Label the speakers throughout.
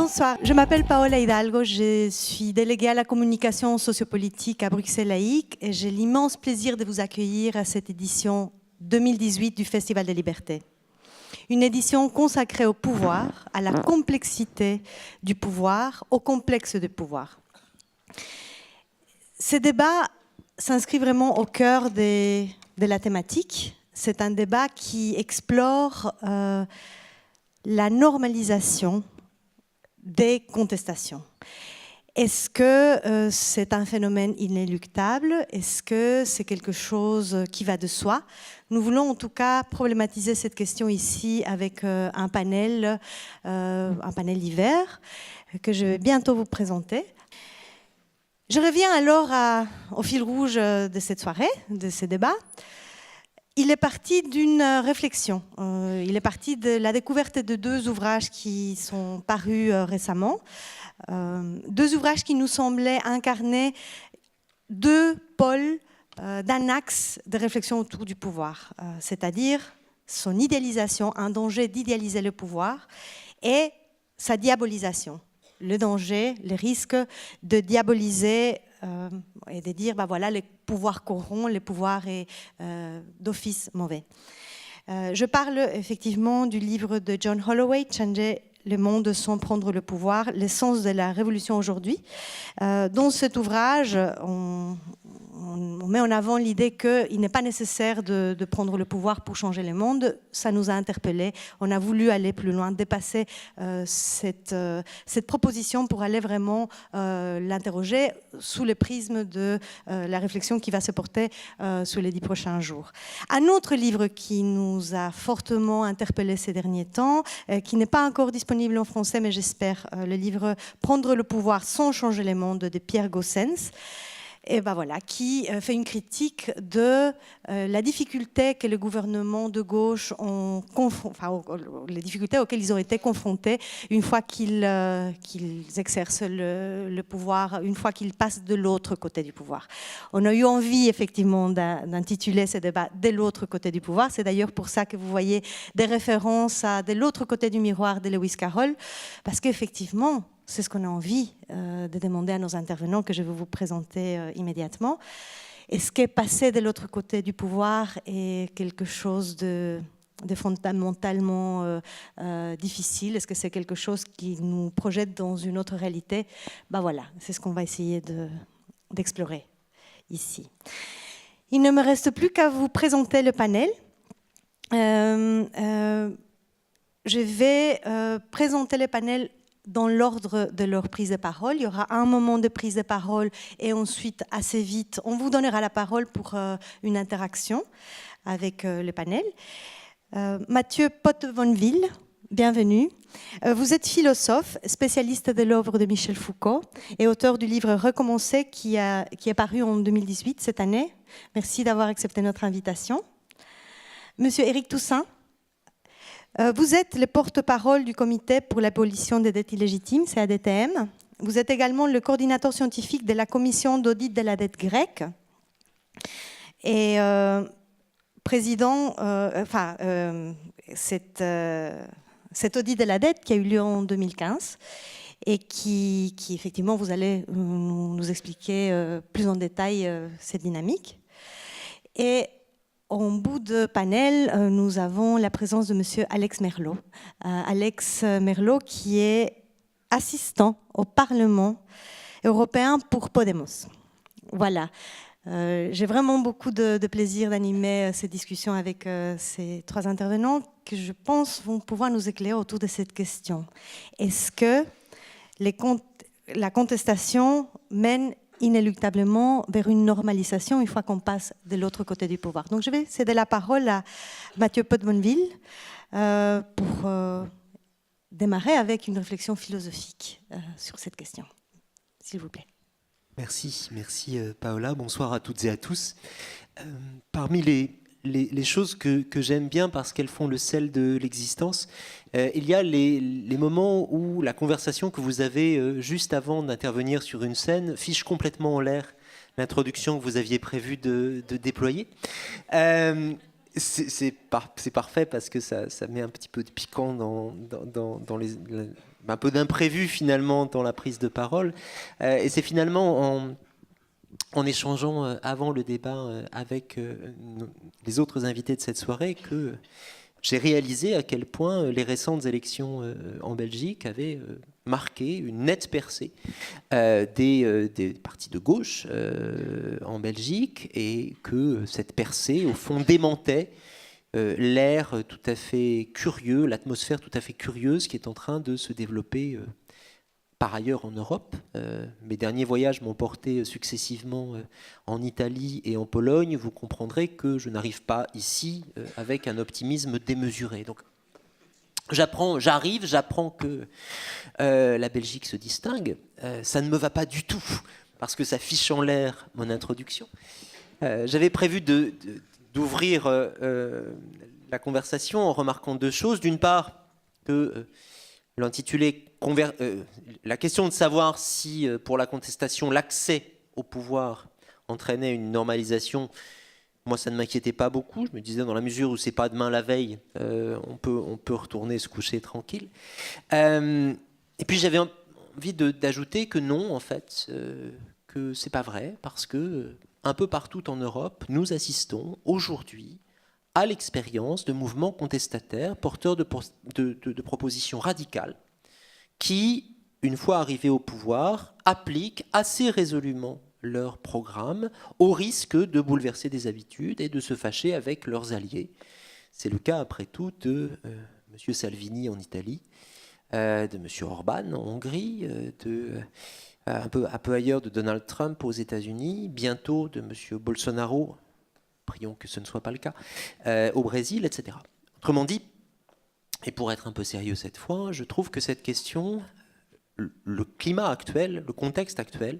Speaker 1: Bonsoir, je m'appelle Paola Hidalgo, je suis déléguée à la communication sociopolitique à Bruxelles Laïque et j'ai l'immense plaisir de vous accueillir à cette édition 2018 du Festival des Libertés. Une édition consacrée au pouvoir, à la complexité du pouvoir, au complexe du pouvoir. Ce débat s'inscrit vraiment au cœur de la thématique. C'est un débat qui explore la normalisation des contestations. Est-ce que c'est un phénomène inéluctable? Est-ce que c'est quelque chose qui va de soi? Nous voulons en tout cas problématiser cette question ici avec un panel divers que je vais bientôt vous présenter. Je reviens alors au fil rouge de cette soirée, de ce débat. Il est parti d'une réflexion. Il est parti de la découverte de deux ouvrages qui sont parus récemment. Deux ouvrages qui nous semblaient incarner deux pôles d'un axe de réflexion autour du pouvoir, c'est-à-dire son idéalisation, un danger d'idéaliser le pouvoir, et sa diabolisation, le danger, le risque de diaboliser et de dire, bah voilà, le pouvoir corrompt, le pouvoir est d'office mauvais. Je parle effectivement du livre de John Holloway, Changer le monde sans prendre le pouvoir, l'essence de la révolution aujourd'hui. Dans cet ouvrage, on met en avant l'idée qu'il n'est pas nécessaire de prendre le pouvoir pour changer le monde. Ça nous a interpellés. On a voulu aller plus loin, dépasser cette proposition pour aller vraiment l'interroger sous le prisme de la réflexion qui va se porter sur les 10 prochains jours. Un autre livre qui nous a fortement interpellés ces derniers temps, qui n'est pas encore disponible en français, mais j'espère, le livre « Prendre le pouvoir sans changer le monde » de Pierre Goossens. Et ben voilà, qui fait une critique de la difficulté que les gouvernements de gauche ont les difficultés auxquelles ils ont été confrontés une fois qu'ils exercent le pouvoir, une fois qu'ils passent de l'autre côté du pouvoir. On a eu envie effectivement d'intituler ce débat « De l'autre côté du pouvoir ». C'est d'ailleurs pour ça que vous voyez des références à « De l'autre côté du miroir » de Lewis Carroll, parce qu'effectivement, c'est ce qu'on a envie de demander à nos intervenants que je vais vous présenter immédiatement. Est-ce que passer de l'autre côté du pouvoir est quelque chose de fondamentalement difficile? Est-ce que c'est quelque chose qui nous projette dans une autre réalité? Ben voilà, c'est ce qu'on va essayer d'explorer ici. Il ne me reste plus qu'à vous présenter le panel. Je vais présenter le panel dans l'ordre de leur prise de parole. Il y aura un moment de prise de parole et ensuite, assez vite, on vous donnera la parole pour une interaction avec le panel. Mathieu Pottevonville, bienvenue. Vous êtes philosophe, spécialiste de l'œuvre de Michel Foucault et auteur du livre Recommencer qui est paru en 2018, cette année. Merci d'avoir accepté notre invitation. Monsieur Éric Toussaint, vous êtes le porte-parole du Comité pour l'abolition des dettes illégitimes, CADTM. Vous êtes également le coordinateur scientifique de la Commission d'audit de la dette grecque et président, cet audit de la dette qui a eu lieu en 2015 et qui effectivement, vous allez nous expliquer plus en détail cette dynamique. Et en bout de panel, nous avons la présence de monsieur Alex Merlo. Alex Merlo qui est assistant au Parlement européen pour Podemos. Voilà. J'ai vraiment beaucoup de plaisir d'animer ces discussions avec ces trois intervenants que je pense vont pouvoir nous éclairer autour de cette question. Est-ce que la contestation mène inéluctablement vers une normalisation une fois qu'on passe de l'autre côté du pouvoir? Donc je vais céder la parole à Mathieu Pottevonville pour démarrer avec une réflexion philosophique sur cette question. S'il vous plaît.
Speaker 2: Merci Paola. Bonsoir à toutes et à tous. Parmi les choses que j'aime bien parce qu'elles font le sel de l'existence, il y a les moments où la conversation que vous avez juste avant d'intervenir sur une scène fiche complètement en l'air l'introduction que vous aviez prévu de déployer. C'est parfait parce que ça met un petit peu de piquant dans un peu d'imprévu finalement dans la prise de parole. Et c'est finalement en échangeant avant le débat avec les autres invités de cette soirée que j'ai réalisé à quel point les récentes élections en Belgique avaient marqué une nette percée des partis de gauche en Belgique, et que cette percée, au fond, démentait l'air tout à fait curieux, l'atmosphère tout à fait curieuse qui est en train de se développer par ailleurs en Europe. Mes derniers voyages m'ont porté successivement en Italie et en Pologne. Vous comprendrez que je n'arrive pas ici avec un optimisme démesuré. Donc, j'apprends que la Belgique se distingue. Ça ne me va pas du tout, parce que ça fiche en l'air mon introduction. J'avais prévu d'ouvrir la conversation en remarquant deux choses. D'une part, que l'intitulé la question de savoir si, pour la contestation, l'accès au pouvoir entraînait une normalisation, moi, ça ne m'inquiétait pas beaucoup. Je me disais, dans la mesure où c'est pas demain la veille, on peut retourner se coucher tranquille. Et puis, j'avais envie d'ajouter que non, en fait, que c'est pas vrai, parce que un peu partout en Europe, nous assistons aujourd'hui à l'expérience de mouvements contestataires porteurs de propositions radicales qui, une fois arrivés au pouvoir, appliquent assez résolument leur programme au risque de bouleverser des habitudes et de se fâcher avec leurs alliés. C'est le cas, après tout, de M. Salvini en Italie, de M. Orban en Hongrie, un peu ailleurs de Donald Trump aux États-Unis, bientôt de M. Bolsonaro, prions que ce ne soit pas le cas, au Brésil, etc. Autrement dit, et pour être un peu sérieux cette fois, je trouve que cette question, le climat actuel, le contexte actuel,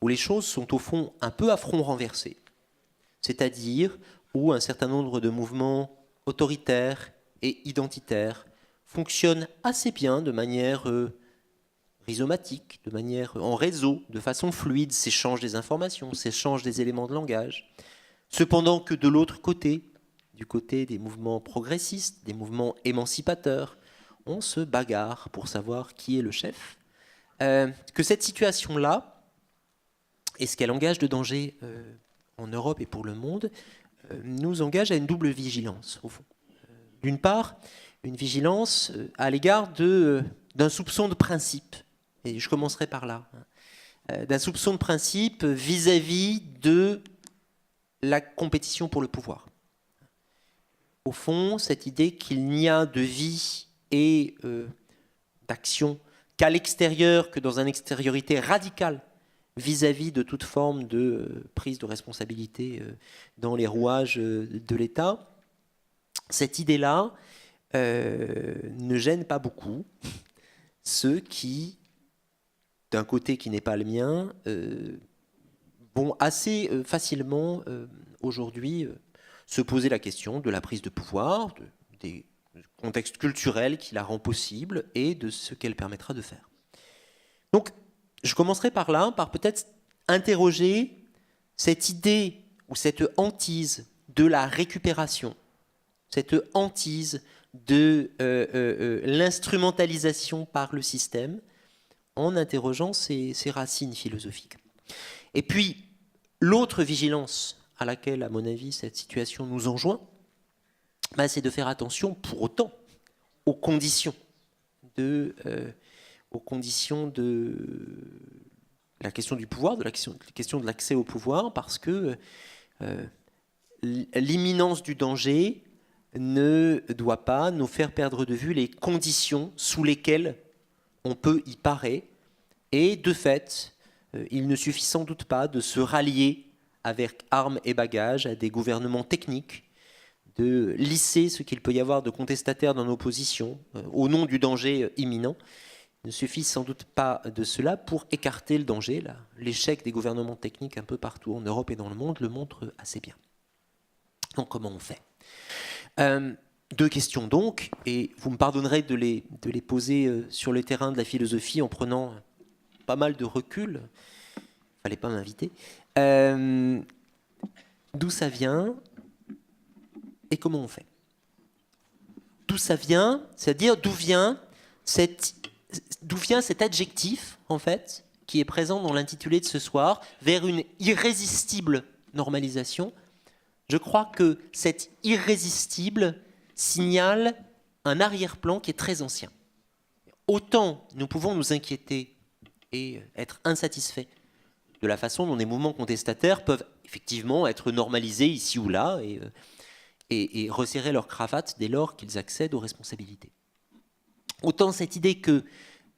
Speaker 2: où les choses sont au fond un peu à front renversé, c'est-à-dire où un certain nombre de mouvements autoritaires et identitaires fonctionnent assez bien de manière rhizomatique, de manière en réseau, de façon fluide, s'échangent des informations, s'échangent des éléments de langage. Cependant que de l'autre côté, du côté des mouvements progressistes, des mouvements émancipateurs, on se bagarre pour savoir qui est le chef. Que cette situation-là, et ce qu'elle engage de danger en Europe et pour le monde, nous engage à une double vigilance, au fond. D'une part, une vigilance à l'égard d'un soupçon de principe, et je commencerai par là, d'un soupçon de principe vis-à-vis de la compétition pour le pouvoir. Au fond, cette idée qu'il n'y a de vie et d'action qu'à l'extérieur, que dans une extériorité radicale vis-à-vis de toute forme de prise de responsabilité dans les rouages de l'État, cette idée-là ne gêne pas beaucoup ceux qui, d'un côté qui n'est pas le mien, vont assez facilement aujourd'hui se poser la question de la prise de pouvoir, des contextes culturels qui la rend possible et de ce qu'elle permettra de faire. Donc, je commencerai par là, par peut-être interroger cette idée ou cette hantise de la récupération, cette hantise de l'instrumentalisation par le système, en interrogeant ses racines philosophiques. Et puis, l'autre vigilance à laquelle, à mon avis, cette situation nous enjoint, c'est de faire attention pour autant aux conditions de la question du pouvoir, de la question de l'accès au pouvoir, parce que l'imminence du danger ne doit pas nous faire perdre de vue les conditions sous lesquelles on peut y parer. Et de fait, il ne suffit sans doute pas de se rallier avec armes et bagages à des gouvernements techniques, de lisser ce qu'il peut y avoir de contestataires dans nos positions au nom du danger imminent. Il ne suffit sans doute pas de cela pour écarter le danger. L'échec des gouvernements techniques un peu partout en Europe et dans le monde le montre assez bien. Donc comment on fait ? Deux questions donc, et vous me pardonnerez de les poser sur le terrain de la philosophie en prenant pas mal de recul. Il ne fallait pas m'inviter. D'où ça vient et comment on fait ? D'où ça vient, c'est-à-dire d'où vient cette d'où vient cet adjectif, en fait, qui est présent dans l'intitulé de ce soir, vers une irrésistible normalisation. Je crois que cet irrésistible signale un arrière-plan qui est très ancien. Autant nous pouvons nous inquiéter et être insatisfaits de la façon dont des mouvements contestataires peuvent effectivement être normalisés ici ou là et resserrer leur cravate dès lors qu'ils accèdent aux responsabilités. Autant cette idée que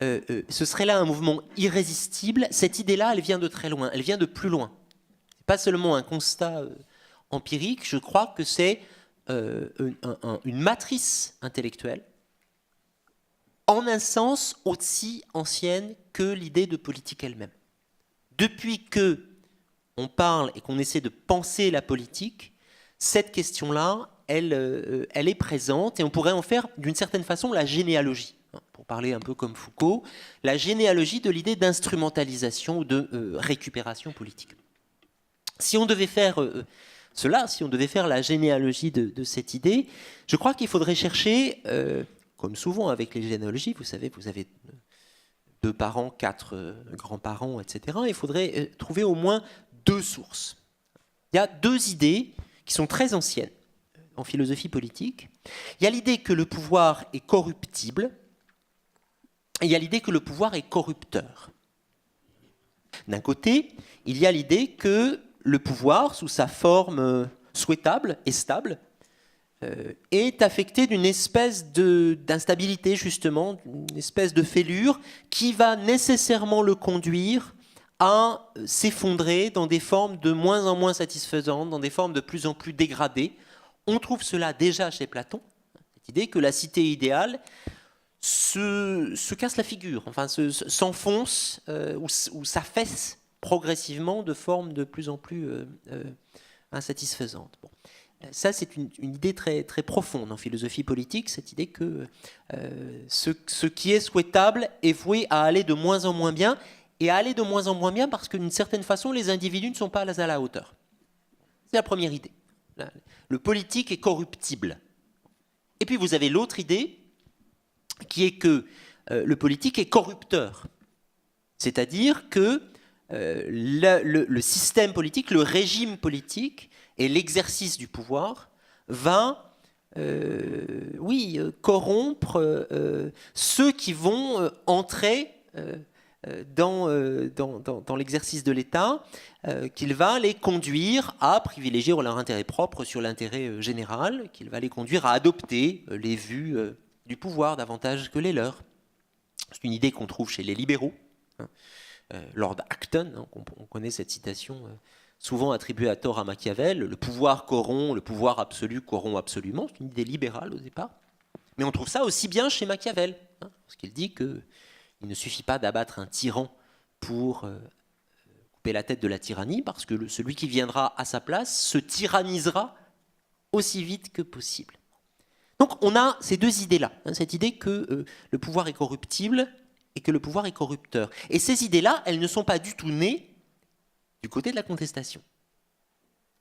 Speaker 2: ce serait là un mouvement irrésistible, cette idée-là, elle vient de très loin, elle vient de plus loin. C'est pas seulement un constat empirique, je crois que c'est une matrice intellectuelle, en un sens aussi ancienne que l'idée de politique elle-même. Depuis que on parle et qu'on essaie de penser la politique, cette question-là, elle est présente et on pourrait en faire d'une certaine façon la généalogie. Pour parler un peu comme Foucault, la généalogie de l'idée d'instrumentalisation ou de récupération politique. Si on devait faire cela, si on devait faire la généalogie de cette idée, je crois qu'il faudrait chercher, comme souvent avec les généalogies, vous savez, vous avez 2 parents, 4 grands-parents, etc. Il faudrait trouver au moins 2 sources. Il y a 2 idées qui sont très anciennes en philosophie politique. Il y a l'idée que le pouvoir est corruptible, et il y a l'idée que le pouvoir est corrupteur. D'un côté, il y a l'idée que le pouvoir, sous sa forme souhaitable et stable, est affecté d'une espèce d'instabilité, justement, d'une espèce de fêlure qui va nécessairement le conduire à s'effondrer dans des formes de moins en moins satisfaisantes, dans des formes de plus en plus dégradées. On trouve cela déjà chez Platon, cette idée que la cité idéale se casse la figure, enfin s'enfonce ou s'affaisse progressivement de formes de plus en plus insatisfaisantes. Bon. Ça, c'est une idée très, très profonde en philosophie politique, cette idée que ce qui est souhaitable est voué à aller de moins en moins bien, et à aller de moins en moins bien parce que d'une certaine façon, les individus ne sont pas à la hauteur. C'est la première idée. Le politique est corruptible. Et puis vous avez l'autre idée, qui est que le politique est corrupteur. C'est-à-dire que le système politique, le régime politique et l'exercice du pouvoir va corrompre ceux qui vont entrer dans l'exercice de l'État, qu'il va les conduire à privilégier leur intérêt propre sur l'intérêt général, qu'il va les conduire à adopter les vues du pouvoir davantage que les leurs. C'est une idée qu'on trouve chez les libéraux. Lord Acton, on connaît cette citation souvent attribuée à tort à Machiavel, le pouvoir corrompt, le pouvoir absolu corrompt absolument. C'est une idée libérale au départ. Mais on trouve ça aussi bien chez Machiavel, parce qu'il dit qu'il ne suffit pas d'abattre un tyran pour couper la tête de la tyrannie, parce que celui qui viendra à sa place se tyrannisera aussi vite que possible. Donc on a ces 2 idées-là, cette idée que le pouvoir est corruptible et que le pouvoir est corrupteur. Et ces idées-là, elles ne sont pas du tout nées du côté de la contestation.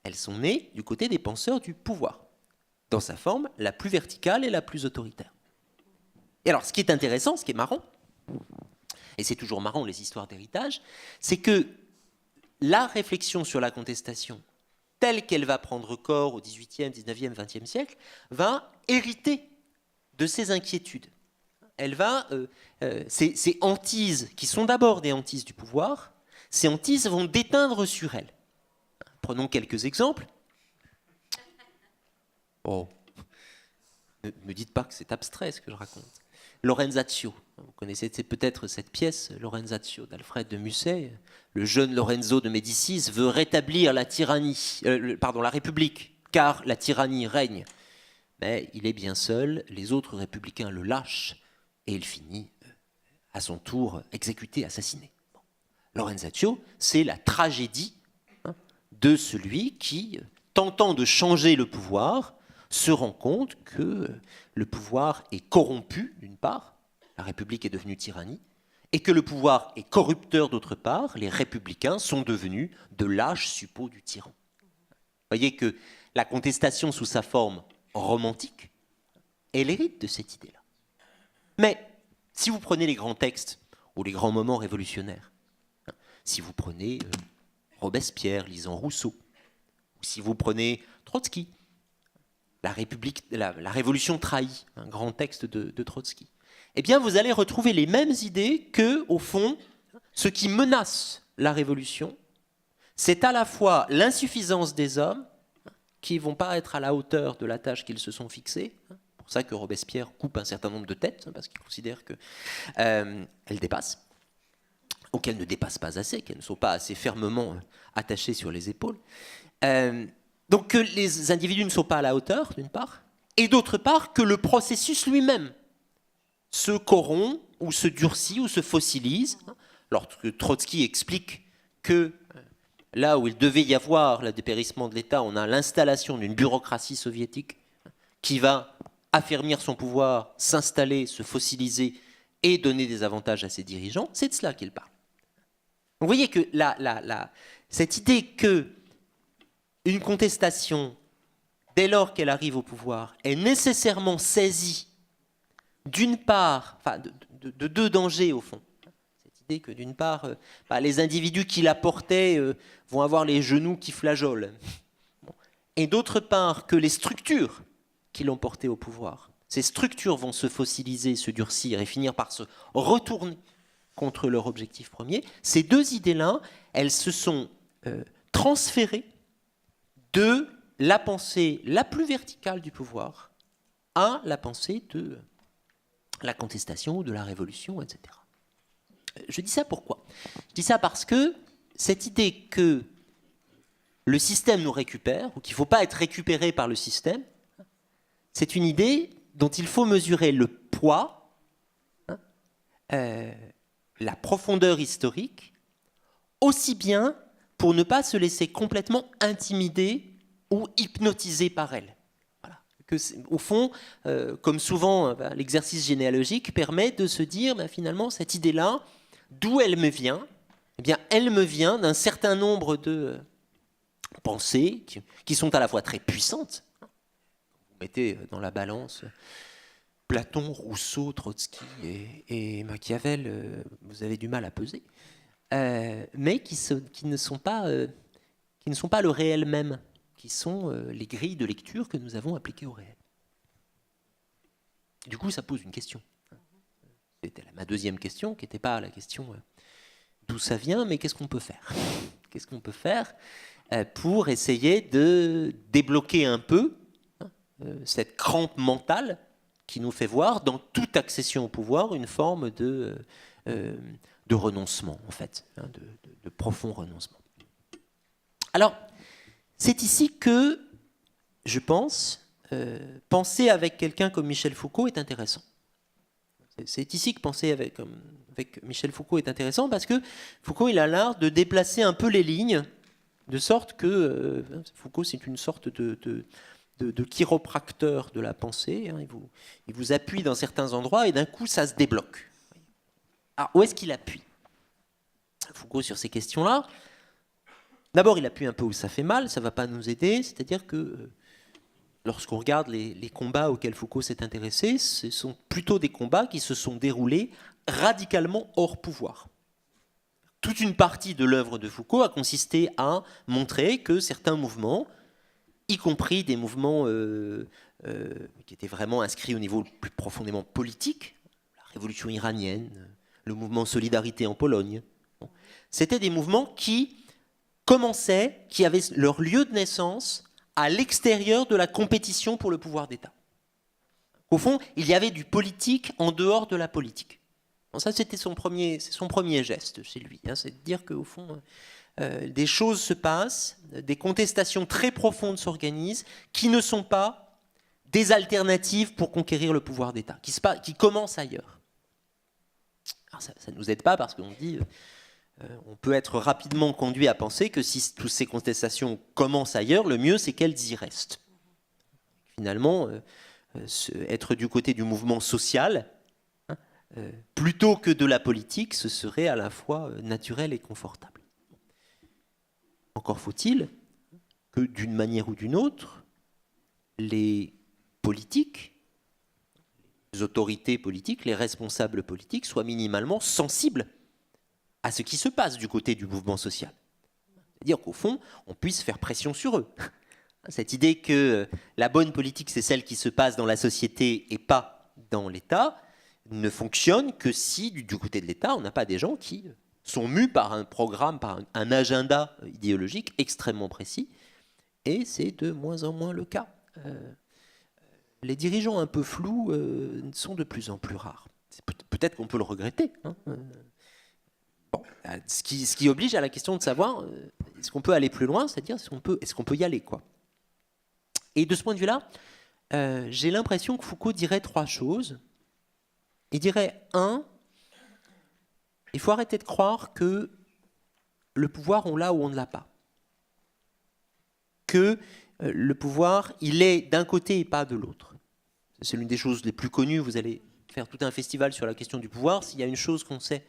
Speaker 2: Elles sont nées du côté des penseurs du pouvoir, dans sa forme la plus verticale et la plus autoritaire. Et alors, ce qui est intéressant, ce qui est marrant, et c'est toujours marrant les histoires d'héritage, c'est que la réflexion sur la contestation, telle qu'elle va prendre corps au XVIIIe, XIXe, XXe siècle, va hériter de ces inquiétudes. Elle va, ces hantises, qui sont d'abord des hantises du pouvoir, ces hantises vont déteindre sur elle. Prenons quelques exemples. Oh, ne me dites pas que c'est abstrait ce que je raconte. Lorenzatio, vous connaissez peut-être cette pièce, Lorenzatio d'Alfred de Musset. Le jeune Lorenzo de Médicis veut rétablir la République, car la tyrannie règne. Mais il est bien seul, les autres républicains le lâchent, et il finit à son tour exécuté, assassiné. Bon. Lorenzatio, c'est la tragédie de celui qui, tentant de changer le pouvoir, se rend compte que le pouvoir est corrompu, d'une part, la République est devenue tyrannie, et que le pouvoir est corrupteur, d'autre part, les républicains sont devenus de lâches suppôts du tyran. Vous voyez que la contestation sous sa forme romantique, elle hérite de cette idée-là. Mais Si vous prenez les grands textes ou les grands moments révolutionnaires, si vous prenez Robespierre lisant Rousseau, ou si vous prenez Trotsky, la Révolution trahie, un grand texte de Trotsky, eh bien vous allez retrouver les mêmes idées que, au fond, ce qui menace la Révolution, c'est à la fois l'insuffisance des hommes, qui ne vont pas être à la hauteur de la tâche qu'ils se sont fixée. C'est pour ça que Robespierre coupe un certain nombre de têtes, parce qu'il considère qu'elles dépassent, ou qu'elles ne dépassent pas assez, qu'elles ne sont pas assez fermement attachées sur les épaules. Donc que les individus ne sont pas à la hauteur, d'une part, et d'autre part que le processus lui-même se corrompt, ou se durcit, ou se fossilise. Lorsque Trotsky explique que là où il devait y avoir le dépérissement de l'État, on a l'installation d'une bureaucratie soviétique qui va affermir son pouvoir, s'installer, se fossiliser et donner des avantages à ses dirigeants, c'est de cela qu'il parle. Vous voyez que cette idée que une contestation, dès lors qu'elle arrive au pouvoir, est nécessairement saisie d'une part, enfin de deux dangers au fond. Cette idée que d'une part, les individus qui la portaient vont avoir les genoux qui flageolent, et d'autre part que les structures qui l'ont porté au pouvoir, ces structures vont se fossiliser, se durcir et finir par se retourner contre leur objectif premier. Ces deux idées-là, elles se sont transférées de la pensée la plus verticale du pouvoir à la pensée de la contestation ou de la révolution, etc. Je dis ça pourquoi ? Je dis ça parce que cette idée que le système nous récupère, ou qu'il ne faut pas être récupéré par le système, c'est une idée dont il faut mesurer le poids, la profondeur historique, aussi bien pour ne pas se laisser complètement intimider ou hypnotiser par elle. Voilà. Au fond, comme souvent, l'exercice généalogique permet de se dire, finalement, cette idée-là, d'où elle me vient ? Eh bien, elle me vient d'un certain nombre de pensées qui sont à la fois très puissantes. Vous mettez dans la balance Platon, Rousseau, Trotsky et Machiavel, vous avez du mal à peser. Mais qui ne sont pas le réel même, qui sont les grilles de lecture que nous avons appliquées au réel. Du coup, ça pose une question. C'était ma deuxième question, qui n'était pas la question d'où ça vient, mais qu'est-ce qu'on peut faire ? Qu'est-ce qu'on peut faire pour essayer de débloquer un peu cette crampe mentale qui nous fait voir dans toute accession au pouvoir une forme de renoncement, en fait, de profond renoncement. Alors, c'est ici que, je pense, penser avec quelqu'un comme Michel Foucault est intéressant. C'est ici que penser avec Michel Foucault est intéressant, parce que Foucault, il a l'art de déplacer un peu les lignes, de sorte que Foucault, c'est une sorte de chiropracteur de la pensée. Il vous appuie dans certains endroits et d'un coup, ça se débloque. Alors, où est-ce qu'il appuie, Foucault, sur ces questions-là ? D'abord, il appuie un peu où ça fait mal, ça ne va pas nous aider, c'est-à-dire que lorsqu'on regarde les combats auxquels Foucault s'est intéressé, ce sont plutôt des combats qui se sont déroulés radicalement hors pouvoir. Toute une partie de l'œuvre de Foucault a consisté à montrer que certains mouvements, y compris des mouvements qui étaient vraiment inscrits au niveau plus profondément politique, la révolution iranienne, le mouvement Solidarité en Pologne, c'était des mouvements qui commençaient, qui avaient leur lieu de naissance à l'extérieur de la compétition pour le pouvoir d'État. Au fond, il y avait du politique en dehors de la politique. Bon, ça, c'est son premier geste chez lui, c'est de dire qu'au fond, des choses se passent, des contestations très profondes s'organisent, qui ne sont pas des alternatives pour conquérir le pouvoir d'État, qui commencent ailleurs. Alors ça ne nous aide pas parce qu'on dit... on peut être rapidement conduit à penser que si toutes ces contestations commencent ailleurs, le mieux c'est qu'elles y restent. Finalement, être du côté du mouvement social, plutôt que de la politique, ce serait à la fois naturel et confortable. Encore faut-il que d'une manière ou d'une autre, les politiques, autorités politiques, les responsables politiques soient minimalement sensibles à ce qui se passe du côté du mouvement social. C'est-à-dire qu'au fond, on puisse faire pression sur eux. Cette idée que la bonne politique, c'est celle qui se passe dans la société et pas dans l'État, ne fonctionne que si, du côté de l'État, on n'a pas des gens qui sont mus par un programme, par un agenda idéologique extrêmement précis, et c'est de moins en moins le cas. Les dirigeants un peu flous sont de plus en plus rares. Peut-être qu'on peut le regretter. Hein. Bon, ce qui oblige à la question de savoir est-ce qu'on peut aller plus loin, c'est-à-dire est-ce qu'on peut y aller, quoi. Et de ce point de vue-là, j'ai l'impression que Foucault dirait 3 choses. Il dirait 1, il faut arrêter de croire que le pouvoir, on l'a ou on ne l'a pas. Que le pouvoir, il est d'un côté et pas de l'autre. C'est l'une des choses les plus connues. Vous allez faire tout un festival sur la question du pouvoir. S'il y a une chose qu'on sait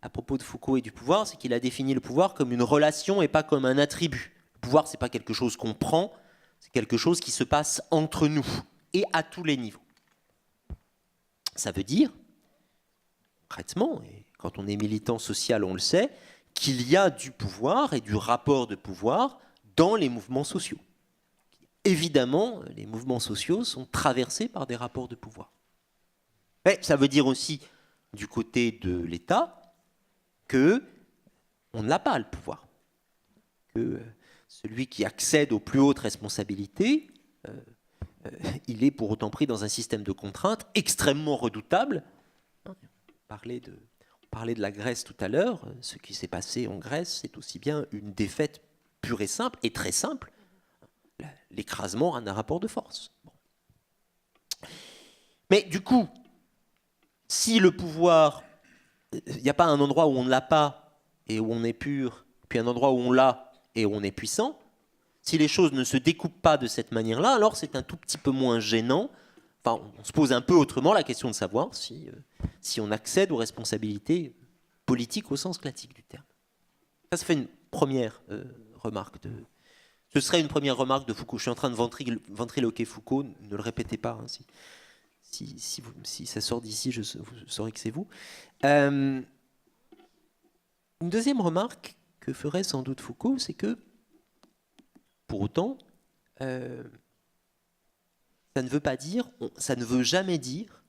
Speaker 2: à propos de Foucault et du pouvoir, c'est qu'il a défini le pouvoir comme une relation et pas comme un attribut. Le pouvoir, c'est pas quelque chose qu'on prend, c'est quelque chose qui se passe entre nous et à tous les niveaux. Ça veut dire, concrètement, et quand on est militant social, on le sait, qu'il y a du pouvoir et du rapport de pouvoir dans les mouvements sociaux. Évidemment, les mouvements sociaux sont traversés par des rapports de pouvoir. Mais ça veut dire aussi, du côté de l'État, qu'on n'a pas le pouvoir. Que celui qui accède aux plus hautes responsabilités, il est pour autant pris dans un système de contraintes extrêmement redoutable. On parlait de la Grèce tout à l'heure. Ce qui s'est passé en Grèce, c'est aussi bien une défaite pure et simple, et très simple, l'écrasement d'un rapport de force. Bon. Mais du coup, si le pouvoir, il n'y a pas un endroit où on ne l'a pas et où on est pur, puis un endroit où on l'a et où on est puissant, si les choses ne se découpent pas de cette manière-là, alors c'est un tout petit peu moins gênant. Enfin, on se pose un peu autrement la question de savoir si on accède aux responsabilités politiques au sens classique du terme. Ça fait une première remarque. Ce serait une première remarque de Foucault. Je suis en train de ventriloquer Foucault, ne le répétez pas. Hein, si ça sort d'ici, vous saurez que c'est vous. Une deuxième remarque que ferait sans doute Foucault, c'est que, pour autant, ça ne veut pas dire, ça ne veut jamais dire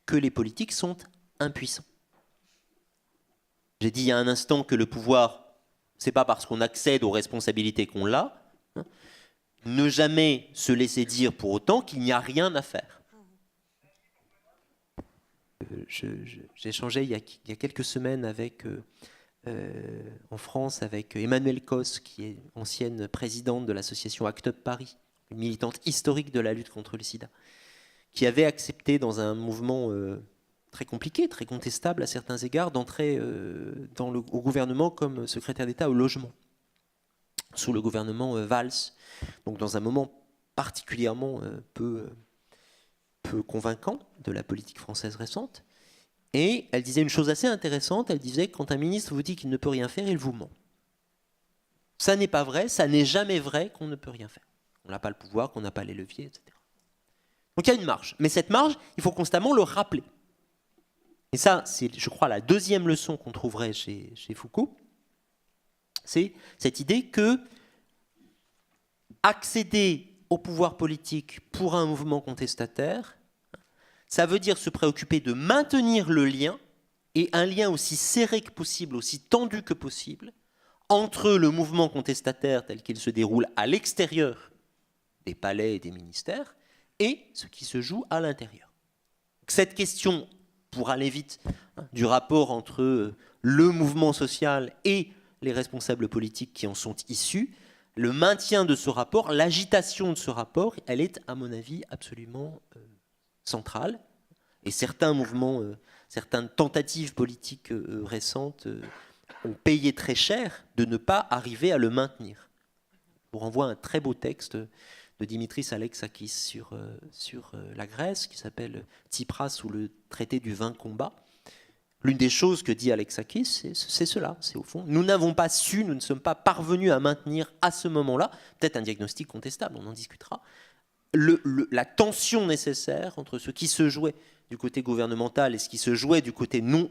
Speaker 2: que les politiques sont impuissants. J'ai dit il y a un instant que le pouvoir, c'est pas parce qu'on accède aux responsabilités qu'on l'a. Hein, ne jamais se laisser dire pour autant qu'il n'y a rien à faire. J'ai échangé il y a quelques semaines en France avec Emmanuelle Cos, qui est ancienne présidente de l'association ACT UP Paris, une militante historique de la lutte contre le sida, qui avait accepté dans un mouvement très compliqué, très contestable à certains égards, d'entrer au gouvernement comme secrétaire d'État au logement, sous le gouvernement Valls, donc dans un moment particulièrement peu convaincant de la politique française récente. Et elle disait une chose assez intéressante, elle disait que quand un ministre vous dit qu'il ne peut rien faire, il vous ment. Ça n'est pas vrai, ça n'est jamais vrai qu'on ne peut rien faire. On n'a pas le pouvoir, qu'on n'a pas les leviers, etc. Donc il y a une marge. Mais cette marge, il faut constamment le rappeler. Et ça, c'est, je crois, la deuxième leçon qu'on trouverait chez Foucault. C'est cette idée que accéder au pouvoir politique pour un mouvement contestataire, ça veut dire se préoccuper de maintenir le lien, et un lien aussi serré que possible, aussi tendu que possible, entre le mouvement contestataire tel qu'il se déroule à l'extérieur des palais et des ministères, et ce qui se joue à l'intérieur. Cette question, pour aller vite, du rapport entre le mouvement social et les responsables politiques qui en sont issus, le maintien de ce rapport, l'agitation de ce rapport, elle est, à mon avis, absolument centrale. Et certains mouvements, certaines tentatives politiques récentes ont payé très cher de ne pas arriver à le maintenir. Je vous renvoie à un très beau texte de Dimitris Alexakis sur la Grèce, qui s'appelle Tsipras ou le traité du vain combat. L'une des choses que dit Alexakis, c'est cela, c'est au fond, nous n'avons pas su, nous ne sommes pas parvenus à maintenir à ce moment-là, peut-être un diagnostic contestable, on en discutera, la tension nécessaire entre ce qui se jouait du côté gouvernemental et ce qui se jouait du côté non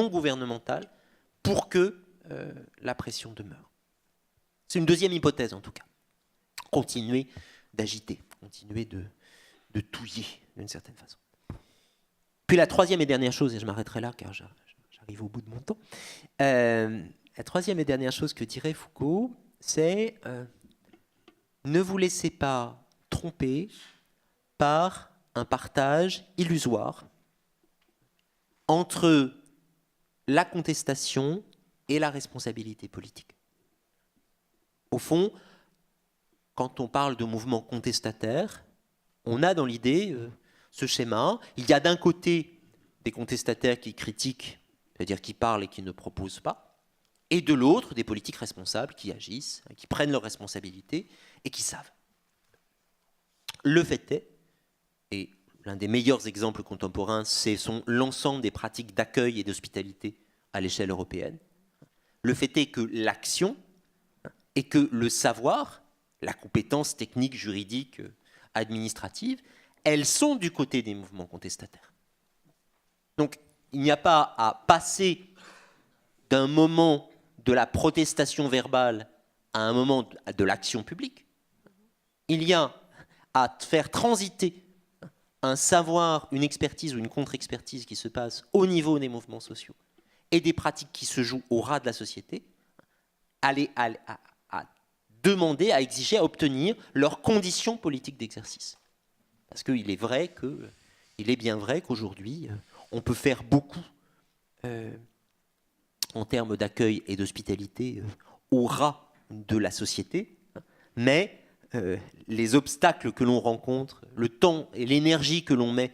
Speaker 2: gouvernemental pour que la pression demeure. C'est une deuxième hypothèse en tout cas. Continuer d'agiter, continuer de touiller d'une certaine façon. Puis la troisième et dernière chose, et je m'arrêterai là car j'arrive au bout de mon temps, la troisième et dernière chose que dirait Foucault, c'est ne vous laissez pas tromper par un partage illusoire entre la contestation et la responsabilité politique. Au fond, quand on parle de mouvement contestataire, on a dans l'idée ce schéma. Il y a d'un côté des contestataires qui critiquent, c'est-à-dire qui parlent et qui ne proposent pas, et de l'autre des politiques responsables qui agissent, qui prennent leurs responsabilités et qui savent. Le fait est, et l'un des meilleurs exemples contemporains, c'est l'ensemble des pratiques d'accueil et d'hospitalité à l'échelle européenne. Le fait est que l'action et que le savoir, la compétence technique, juridique, administrative, elles sont du côté des mouvements contestataires. Donc, il n'y a pas à passer d'un moment de la protestation verbale à un moment de l'action publique. Il y a à faire transiter un savoir, une expertise ou une contre-expertise qui se passe au niveau des mouvements sociaux et des pratiques qui se jouent au ras de la société, à demander, à exiger, à obtenir leurs conditions politiques d'exercice. Parce qu'il est bien vrai qu'aujourd'hui, on peut faire beaucoup en termes d'accueil et d'hospitalité au ras de la société, mais les obstacles que l'on rencontre, le temps et l'énergie que l'on met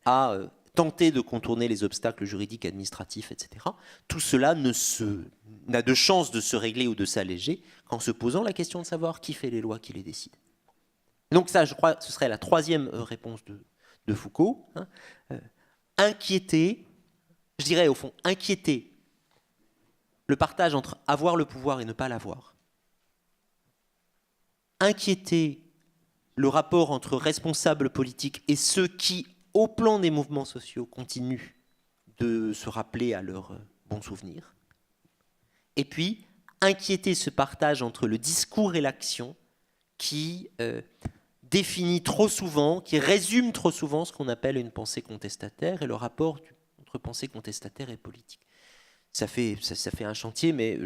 Speaker 2: à tenter de contourner les obstacles juridiques, administratifs, etc., tout cela n'a de chance de se régler ou de s'alléger qu'en se posant la question de savoir qui fait les lois, qui les décide. Donc ça, je crois, ce serait la troisième réponse de Foucault. Inquiéter, je dirais au fond, inquiéter le partage entre avoir le pouvoir et ne pas l'avoir. Inquiéter le rapport entre responsables politiques et ceux qui, au plan des mouvements sociaux, continuent de se rappeler à leurs bons souvenirs. Et puis, inquiéter ce partage entre le discours et l'action qui définit trop souvent, qui résume trop souvent ce qu'on appelle une pensée contestataire et le rapport entre pensée contestataire et politique. Ça fait un chantier mais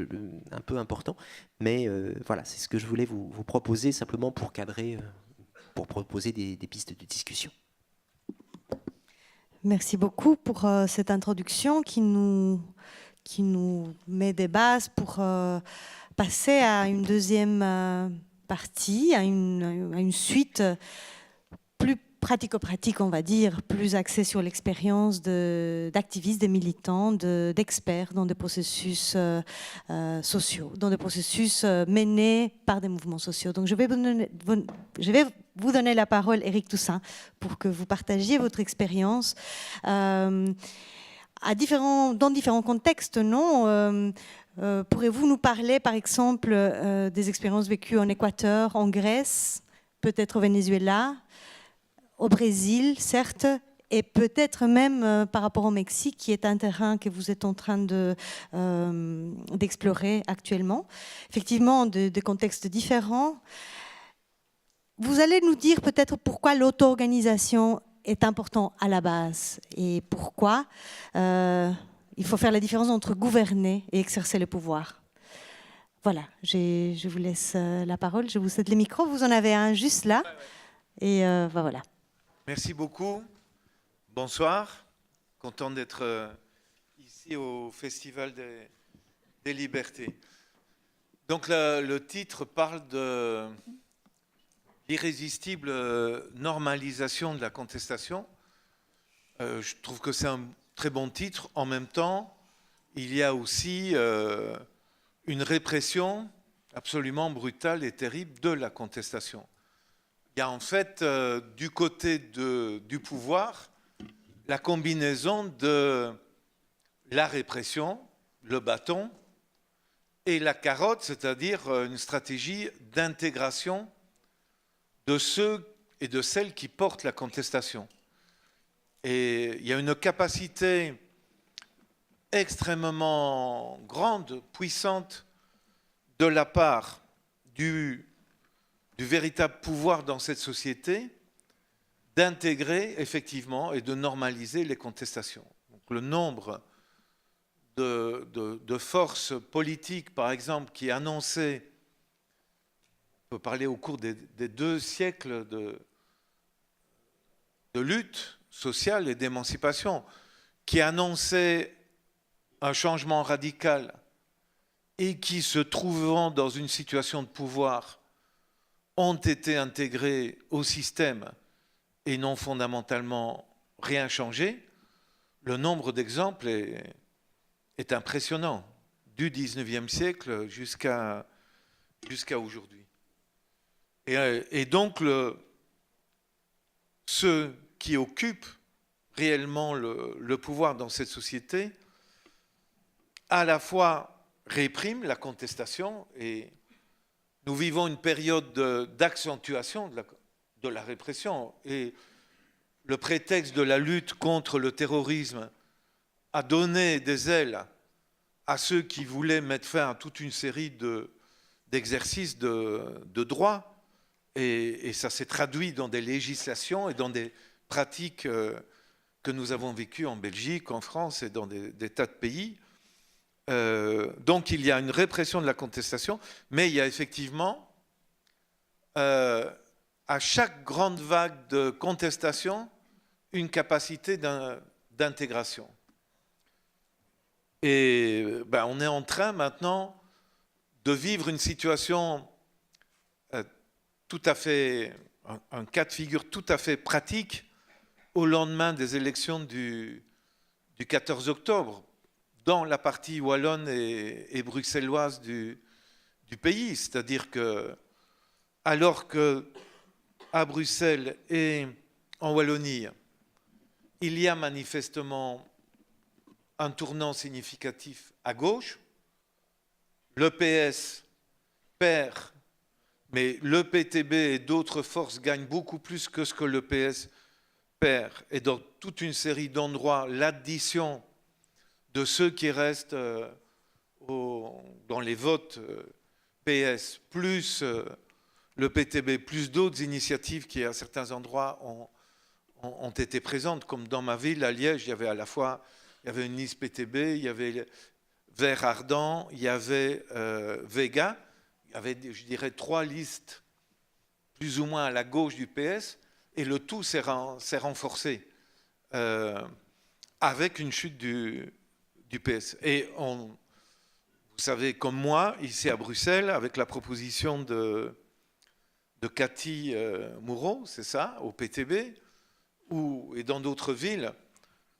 Speaker 2: un peu important, mais voilà, c'est ce que je voulais vous proposer simplement pour cadrer, pour proposer des pistes de discussion.
Speaker 1: Merci beaucoup pour cette introduction qui nous met des bases pour passer à une deuxième partie, à une suite plus pratico-pratique, on va dire, plus axée sur l'expérience d'activistes, de militants, d'experts dans des processus sociaux, dans des processus menés par des mouvements sociaux. Donc je vais vous donner la parole, Éric Toussaint, pour que vous partagiez votre expérience dans différents contextes, non pourrez-vous nous parler, par exemple, des expériences vécues en Équateur, en Grèce, peut-être au Venezuela, au Brésil, certes, et peut-être même par rapport au Mexique, qui est un terrain que vous êtes en train d'explorer actuellement. Effectivement, de contextes différents. Vous allez nous dire peut-être pourquoi l'auto-organisation est important à la base et pourquoi il faut faire la différence entre gouverner et exercer le pouvoir. Voilà, je vous laisse la parole, je vous cède les micros. Vous en avez un juste là. Et voilà.
Speaker 3: Merci beaucoup. Bonsoir. Content d'être ici au Festival des Libertés. Donc le titre parle de l'irrésistible normalisation de la contestation. Je trouve que c'est un très bon titre. En même temps, il y a aussi une répression absolument brutale et terrible de la contestation. Il y a en fait du côté du pouvoir la combinaison de la répression, le bâton, et la carotte, c'est-à-dire une stratégie d'intégration de ceux et de celle qui porte la contestation. Et il y a une capacité extrêmement grande, puissante, de la part du véritable pouvoir dans cette société, d'intégrer effectivement et de normaliser les contestations. Donc, le nombre de forces politiques, par exemple, qui annonçaient, on peut parler au cours des 2 siècles de lutte sociale et d'émancipation, qui annonçaient un changement radical et qui, se trouvant dans une situation de pouvoir, ont été intégrés au système et n'ont fondamentalement rien changé, le nombre d'exemples est impressionnant, du 19e siècle jusqu'à aujourd'hui. Et donc, ceux qui occupent réellement le pouvoir dans cette société, à la fois répriment la contestation, et nous vivons une période d'accentuation de la répression, et le prétexte de la lutte contre le terrorisme a donné des ailes à ceux qui voulaient mettre fin à toute une série d'exercices de droit, et ça s'est traduit dans des législations et dans des pratiques que nous avons vécues en Belgique, en France et dans des tas de pays. Donc il y a une répression de la contestation, mais il y a effectivement, à chaque grande vague de contestation, une capacité d'intégration. Et on est en train maintenant de vivre une situation tout à fait, un cas de figure tout à fait pratique au lendemain des élections du 14 octobre, dans la partie wallonne et bruxelloise du pays. C'est-à-dire que, alors qu'à Bruxelles et en Wallonie, il y a manifestement un tournant significatif à gauche, le PS perd, mais le PTB et d'autres forces gagnent beaucoup plus que ce que le PS perd. Et dans toute une série d'endroits, l'addition de ceux qui restent dans les votes PS, plus le PTB, plus d'autres initiatives qui, à certains endroits, ont été présentes, comme dans ma ville, à Liège, il y avait à la fois une liste PTB, il y avait Vert Ardent, il y avait Vega, il y avait, je dirais, 3 listes plus ou moins à la gauche du PS, et le tout s'est renforcé avec une chute du PS. Et vous savez, comme moi, ici à Bruxelles, avec la proposition de Cathy Moureau, c'est ça, au PTB, et dans d'autres villes,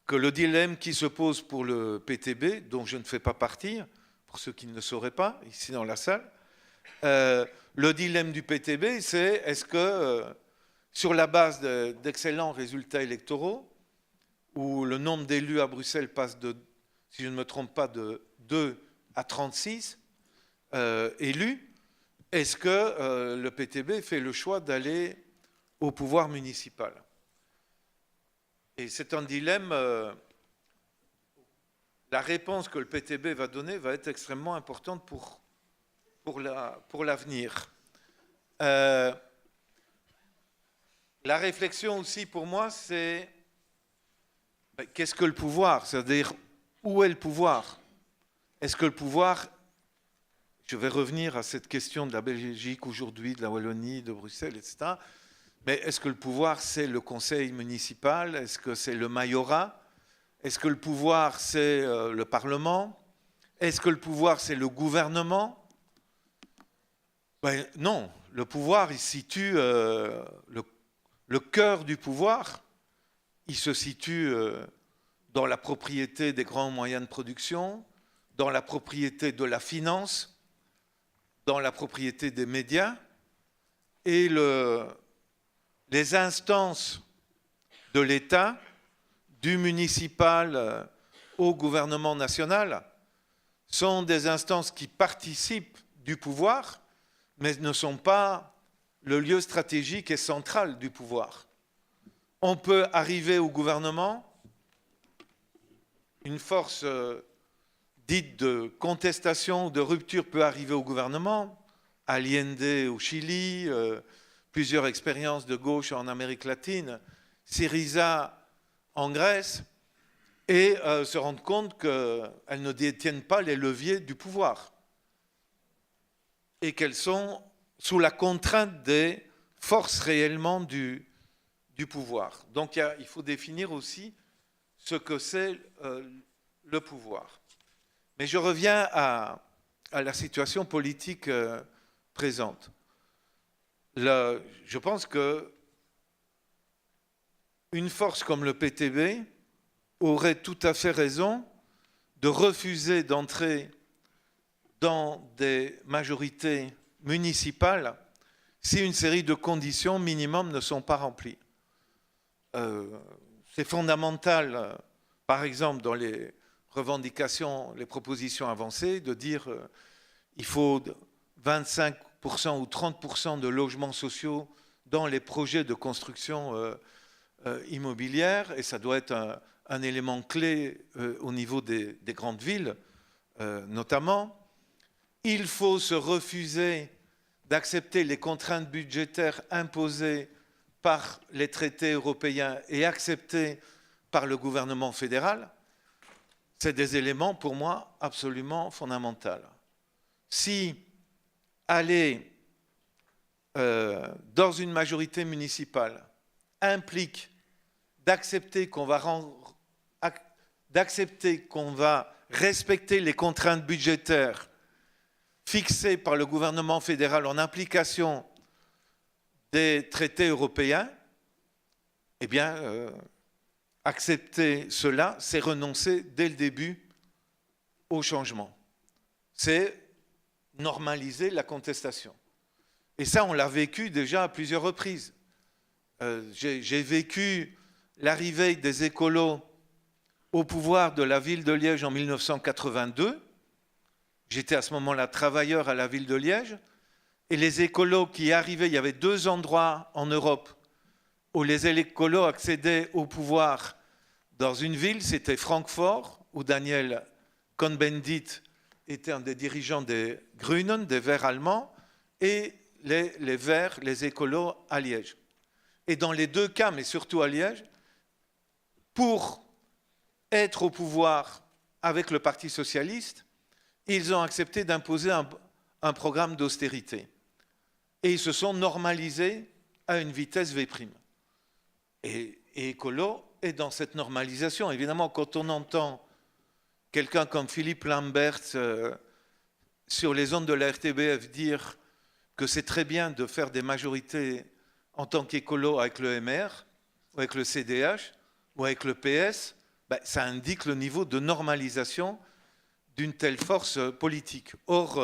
Speaker 3: que le dilemme qui se pose pour le PTB, dont je ne fais pas partie, pour ceux qui ne le sauraient pas, ici dans la salle, le dilemme du PTB, c'est est-ce que, sur la base d'excellents résultats électoraux, où le nombre d'élus à Bruxelles passe de, si je ne me trompe pas, de 2 à 36 élus, est-ce que le PTB fait le choix d'aller au pouvoir municipal? Et c'est un dilemme. La réponse que le PTB va donner va être extrêmement importante pour l'avenir. La réflexion aussi pour moi, c'est qu'est-ce que le pouvoir? C'est-à-dire, où est le pouvoir? Est-ce que le pouvoir, je vais revenir à cette question de la Belgique aujourd'hui, de la Wallonie, de Bruxelles, etc. Mais est-ce que le pouvoir, c'est le conseil municipal? Est-ce que c'est le majorat? Est-ce que le pouvoir, c'est le Parlement? Est-ce que le pouvoir, c'est le gouvernement? Non, le pouvoir, il situe le cœur du pouvoir. Il se situe dans la propriété des grands moyens de production, dans la propriété de la finance, dans la propriété des médias, et les instances de l'État, du municipal au gouvernement national, sont des instances qui participent du pouvoir, mais ne sont pas le lieu stratégique et central du pouvoir. On peut arriver au gouvernement, une force dite de contestation ou de rupture peut arriver au gouvernement, Allende au Chili, plusieurs expériences de gauche en Amérique latine, Syriza en Grèce, et se rendre compte qu'elles ne détiennent pas les leviers du pouvoir et qu'elles sont sous la contrainte des forces réellement du pouvoir. Donc il faut définir aussi ce que c'est le pouvoir. Mais je reviens à la situation politique présente. Je pense que une force comme le PTB aurait tout à fait raison de refuser d'entrer dans des majorités municipales si une série de conditions minimum ne sont pas remplies. C'est fondamental, par exemple, dans les revendications, les propositions avancées, de dire il faut 25% ou 30% de logements sociaux dans les projets de construction immobilière, et ça doit être un élément clé au niveau des grandes villes, notamment. Il faut se refuser d'accepter les contraintes budgétaires imposées par les traités européens et acceptées par le gouvernement fédéral. C'est des éléments, pour moi, absolument fondamentaux. Si aller dans une majorité municipale implique d'accepter qu'on va respecter les contraintes budgétaires fixées par le gouvernement fédéral en application des traités européens, eh bien, accepter cela, c'est renoncer dès le début au changement. C'est normaliser la contestation. Et ça, on l'a vécu déjà à plusieurs reprises. J'ai vécu l'arrivée des écolos au pouvoir de la ville de Liège en 1982. J'étais à ce moment-là travailleur à la ville de Liège. Et les écolos qui arrivaient, il y avait 2 endroits en Europe où les écolos accédaient au pouvoir dans une ville, c'était Francfort, où Daniel Cohn-Bendit était un des dirigeants des Grünen, des Verts allemands, et les Verts, les écolos à Liège. Et dans les 2 cas, mais surtout à Liège, pour être au pouvoir avec le Parti socialiste, ils ont accepté d'imposer un programme d'austérité. Et ils se sont normalisés à une vitesse V'. Et écolo est dans cette normalisation. Évidemment, quand on entend quelqu'un comme Philippe Lambert sur les ondes de la RTBF dire que c'est très bien de faire des majorités en tant qu'écolo avec le MR, ou avec le CDH, ou avec le PS, ça indique le niveau de normalisation d'une telle force politique. Or,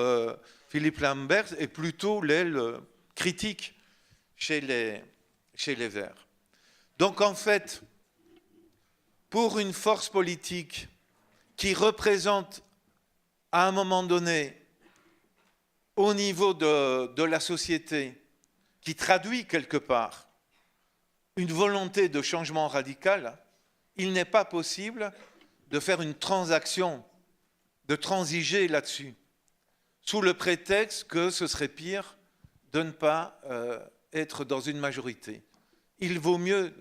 Speaker 3: Philippe Lambert est plutôt l'aile critique chez les Verts. Donc en fait, pour une force politique qui représente à un moment donné, au niveau de la société, qui traduit quelque part une volonté de changement radical, il n'est pas possible de faire une transaction, de transiger là-dessus, sous le prétexte que ce serait pire de ne pas être dans une majorité. Il vaut mieux,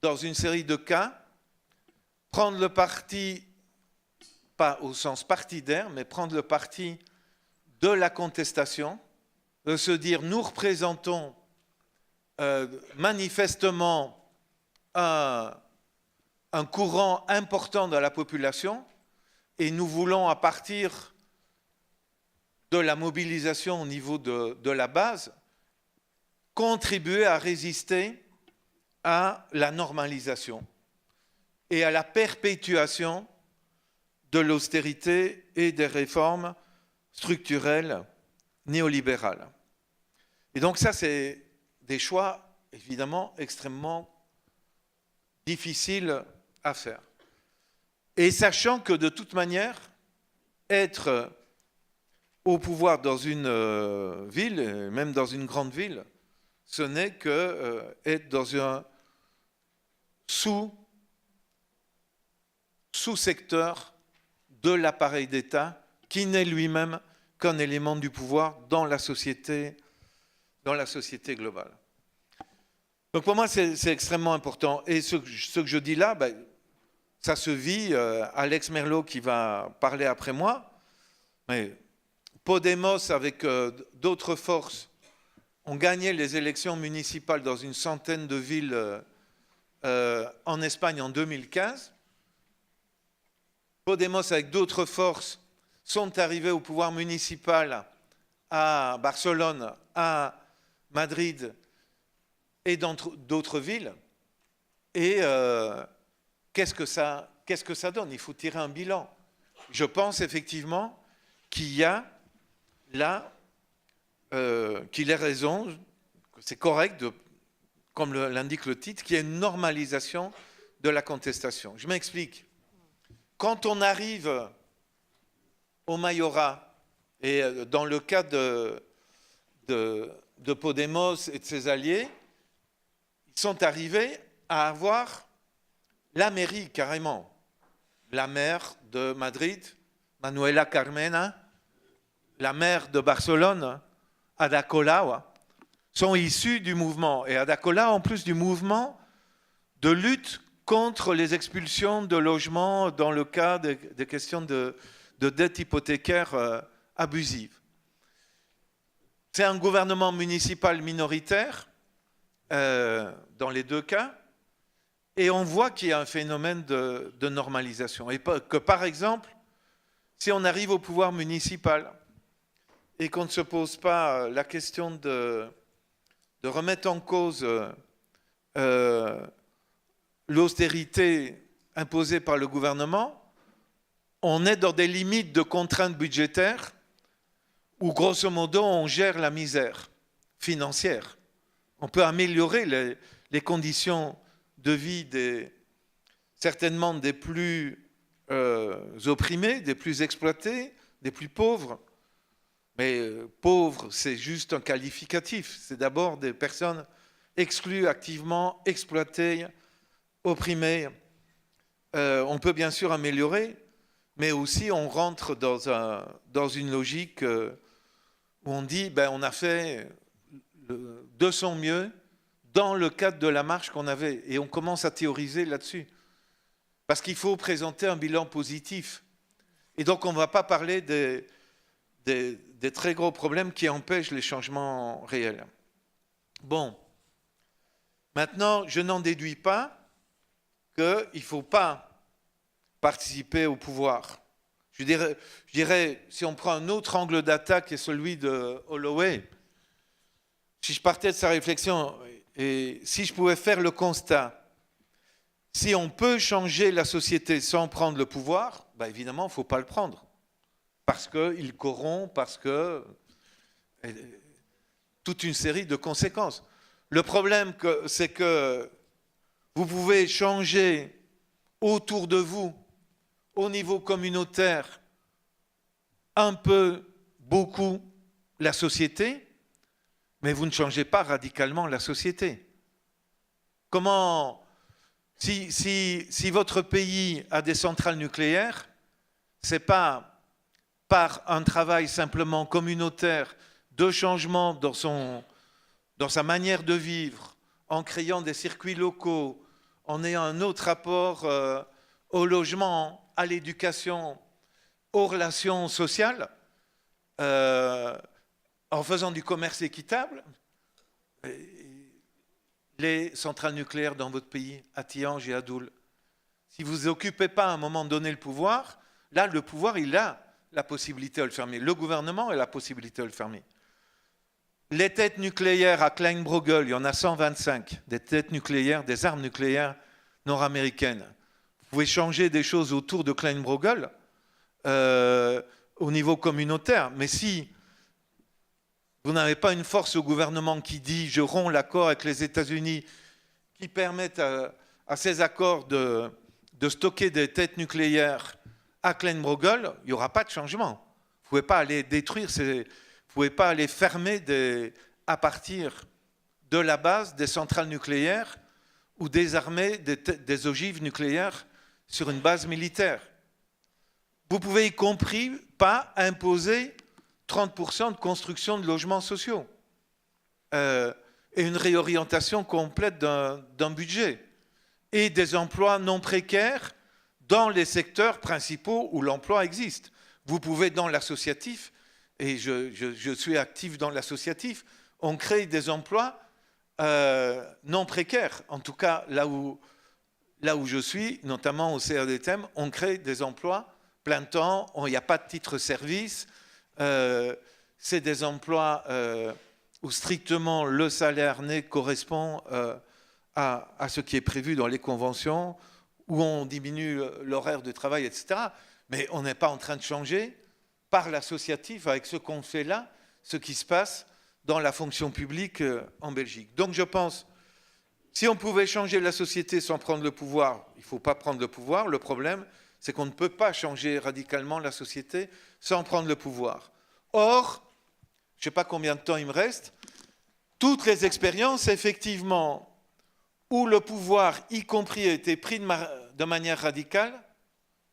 Speaker 3: dans une série de cas, prendre le parti, pas au sens partidaire, mais prendre le parti de la contestation, de se dire nous représentons manifestement un courant important de la population et nous voulons, à partir de la mobilisation au niveau de la base, contribuer à résister à la normalisation et à la perpétuation de l'austérité et des réformes structurelles néolibérales. Et donc ça, c'est des choix, évidemment, extrêmement difficiles à faire. Et sachant que, de toute manière, être au pouvoir dans une ville, même dans une grande ville, ce n'est que être dans un sous-secteur de l'appareil d'État qui n'est lui-même qu'un élément du pouvoir dans la société globale. Donc pour moi, c'est extrêmement important. Et ce que je dis là, ben, ça se vit. Alex Merlo qui va parler après moi. Mais Podemos avec d'autres forces ont gagné les élections municipales dans une centaine de villes en Espagne en 2015. Podemos avec d'autres forces sont arrivés au pouvoir municipal à Barcelone, à Madrid et dans d'autres villes. Et qu'est-ce que ça donne? Il faut tirer un bilan. Je pense effectivement qu'il y a là, qu'il ait raison, que c'est correct, comme l'indique le titre, qu'il y ait une normalisation de la contestation. Je m'explique. Quand on arrive au Mayorat, et dans le cas de Podemos et de ses alliés, ils sont arrivés à avoir la mairie carrément. La maire de Madrid, Manuela Carmena, la maire de Barcelone, Ada Colau, sont issus du mouvement. Et Ada Colau, en plus du mouvement de lutte contre les expulsions de logements dans le cas des questions de dette hypothécaire abusive. C'est un gouvernement municipal minoritaire dans les deux cas, et on voit qu'il y a un phénomène de normalisation. Et que par exemple, si on arrive au pouvoir municipal et qu'on ne se pose pas la question de remettre en cause l'austérité imposée par le gouvernement, on est dans des limites de contraintes budgétaires où, grosso modo, on gère la misère financière. On peut améliorer les conditions de vie certainement des plus opprimés, des plus exploités, des plus pauvres. Mais pauvres, c'est juste un qualificatif. C'est d'abord des personnes exclues activement, exploitées, opprimées. On peut bien sûr améliorer, mais aussi on rentre dans une logique où on dit ben, on a fait de son mieux dans le cadre de la marche qu'on avait. Et on commence à théoriser là-dessus. Parce qu'il faut présenter un bilan positif. Et donc on ne va pas parler des très gros problèmes qui empêchent les changements réels. Bon, maintenant, je n'en déduis pas qu'il ne faut pas participer au pouvoir. Je dirais, si on prend un autre angle d'attaque, qui est celui de Holloway, si je partais de sa réflexion et si je pouvais faire le constat, si on peut changer la société sans prendre le pouvoir, ben évidemment, il ne faut pas le prendre. Parce qu'il corrompt, parce que... toute une série de conséquences. Le problème, c'est que vous pouvez changer autour de vous, au niveau communautaire, un peu, beaucoup, la société, mais vous ne changez pas radicalement la société. Comment, si votre pays a des centrales nucléaires, ce n'est pas par un travail simplement communautaire de changement dans sa manière de vivre, en créant des circuits locaux, en ayant un autre rapport au logement, à l'éducation, aux relations sociales, en faisant du commerce équitable. Les centrales nucléaires dans votre pays, à Tihange et à Doul, si vous n'occupez pas à un moment donné le pouvoir, là, le pouvoir, il a la possibilité de le fermer. Le gouvernement a la possibilité de le fermer. Les têtes nucléaires à Kleinbrogel, il y en a 125, des têtes nucléaires, des armes nucléaires nord-américaines. Vous pouvez changer des choses autour de Kleinbrogel au niveau communautaire. Mais si vous n'avez pas une force au gouvernement qui dit « je romps l'accord avec les États-Unis » qui permettent à ces accords de stocker des têtes nucléaires à Kleinbrogel, il n'y aura pas de changement. pouvez pas aller détruire, vous ne pouvez pas aller fermer à partir de la base des centrales nucléaires ou désarmer des ogives nucléaires sur une base militaire. Vous pouvez y compris pas imposer 30% de construction de logements sociaux et une réorientation complète d'un budget et des emplois non précaires dans les secteurs principaux où l'emploi existe. Vous pouvez dans l'associatif, et je suis actif dans l'associatif, on crée des emplois non précaires. En tout cas, là où je suis, notamment au CRDTM, on crée des emplois plein temps, il n'y a pas de titre-service, c'est des emplois où strictement le salaire net correspond à ce qui est prévu dans les conventions, où on diminue l'horaire de travail, etc. Mais on n'est pas en train de changer par l'associatif avec ce qu'on fait là, ce qui se passe dans la fonction publique en Belgique. Donc je pense, si on pouvait changer la société sans prendre le pouvoir, il ne faut pas prendre le pouvoir. Le problème, c'est qu'on ne peut pas changer radicalement la société sans prendre le pouvoir. Or, je ne sais pas combien de temps il me reste, toutes les expériences, effectivement, où le pouvoir, y compris, a été pris de manière radicale,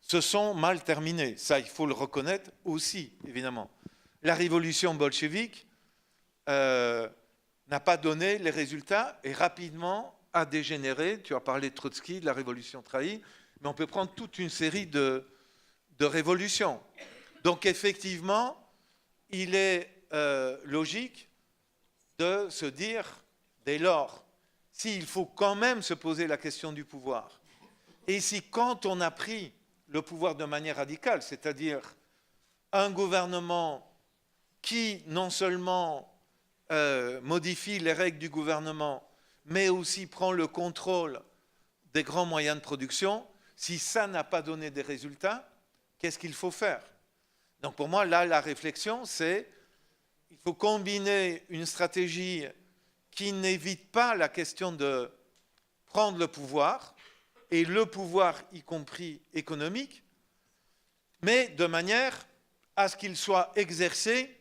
Speaker 3: se sont mal terminées. Ça, il faut le reconnaître aussi, évidemment. La révolution bolchevique n'a pas donné les résultats et rapidement a dégénéré. Tu as parlé de Trotsky, de la révolution trahie, mais on peut prendre toute une série de révolutions. Donc effectivement, il est logique de se dire, dès lors, s'il faut quand même se poser la question du pouvoir, et si quand on a pris le pouvoir de manière radicale, c'est-à-dire un gouvernement qui non seulement modifie les règles du gouvernement, mais aussi prend le contrôle des grands moyens de production, si ça n'a pas donné des résultats, qu'est-ce qu'il faut faire? Donc pour moi, là, la réflexion, c'est il faut combiner une stratégie qui n'évite pas la question de prendre le pouvoir, et le pouvoir y compris économique, mais de manière à ce qu'il soit exercé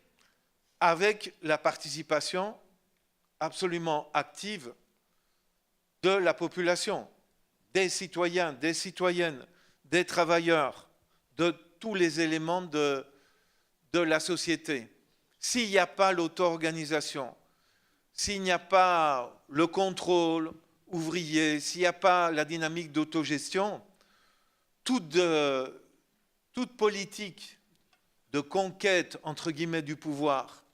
Speaker 3: avec la participation absolument active de la population, des citoyens, des citoyennes, des travailleurs, de tous les éléments de la société. S'il n'y a pas l'auto-organisation, s'il n'y a pas le contrôle ouvrier, s'il n'y a pas la dynamique d'autogestion, toute politique de conquête, entre guillemets, du pouvoir,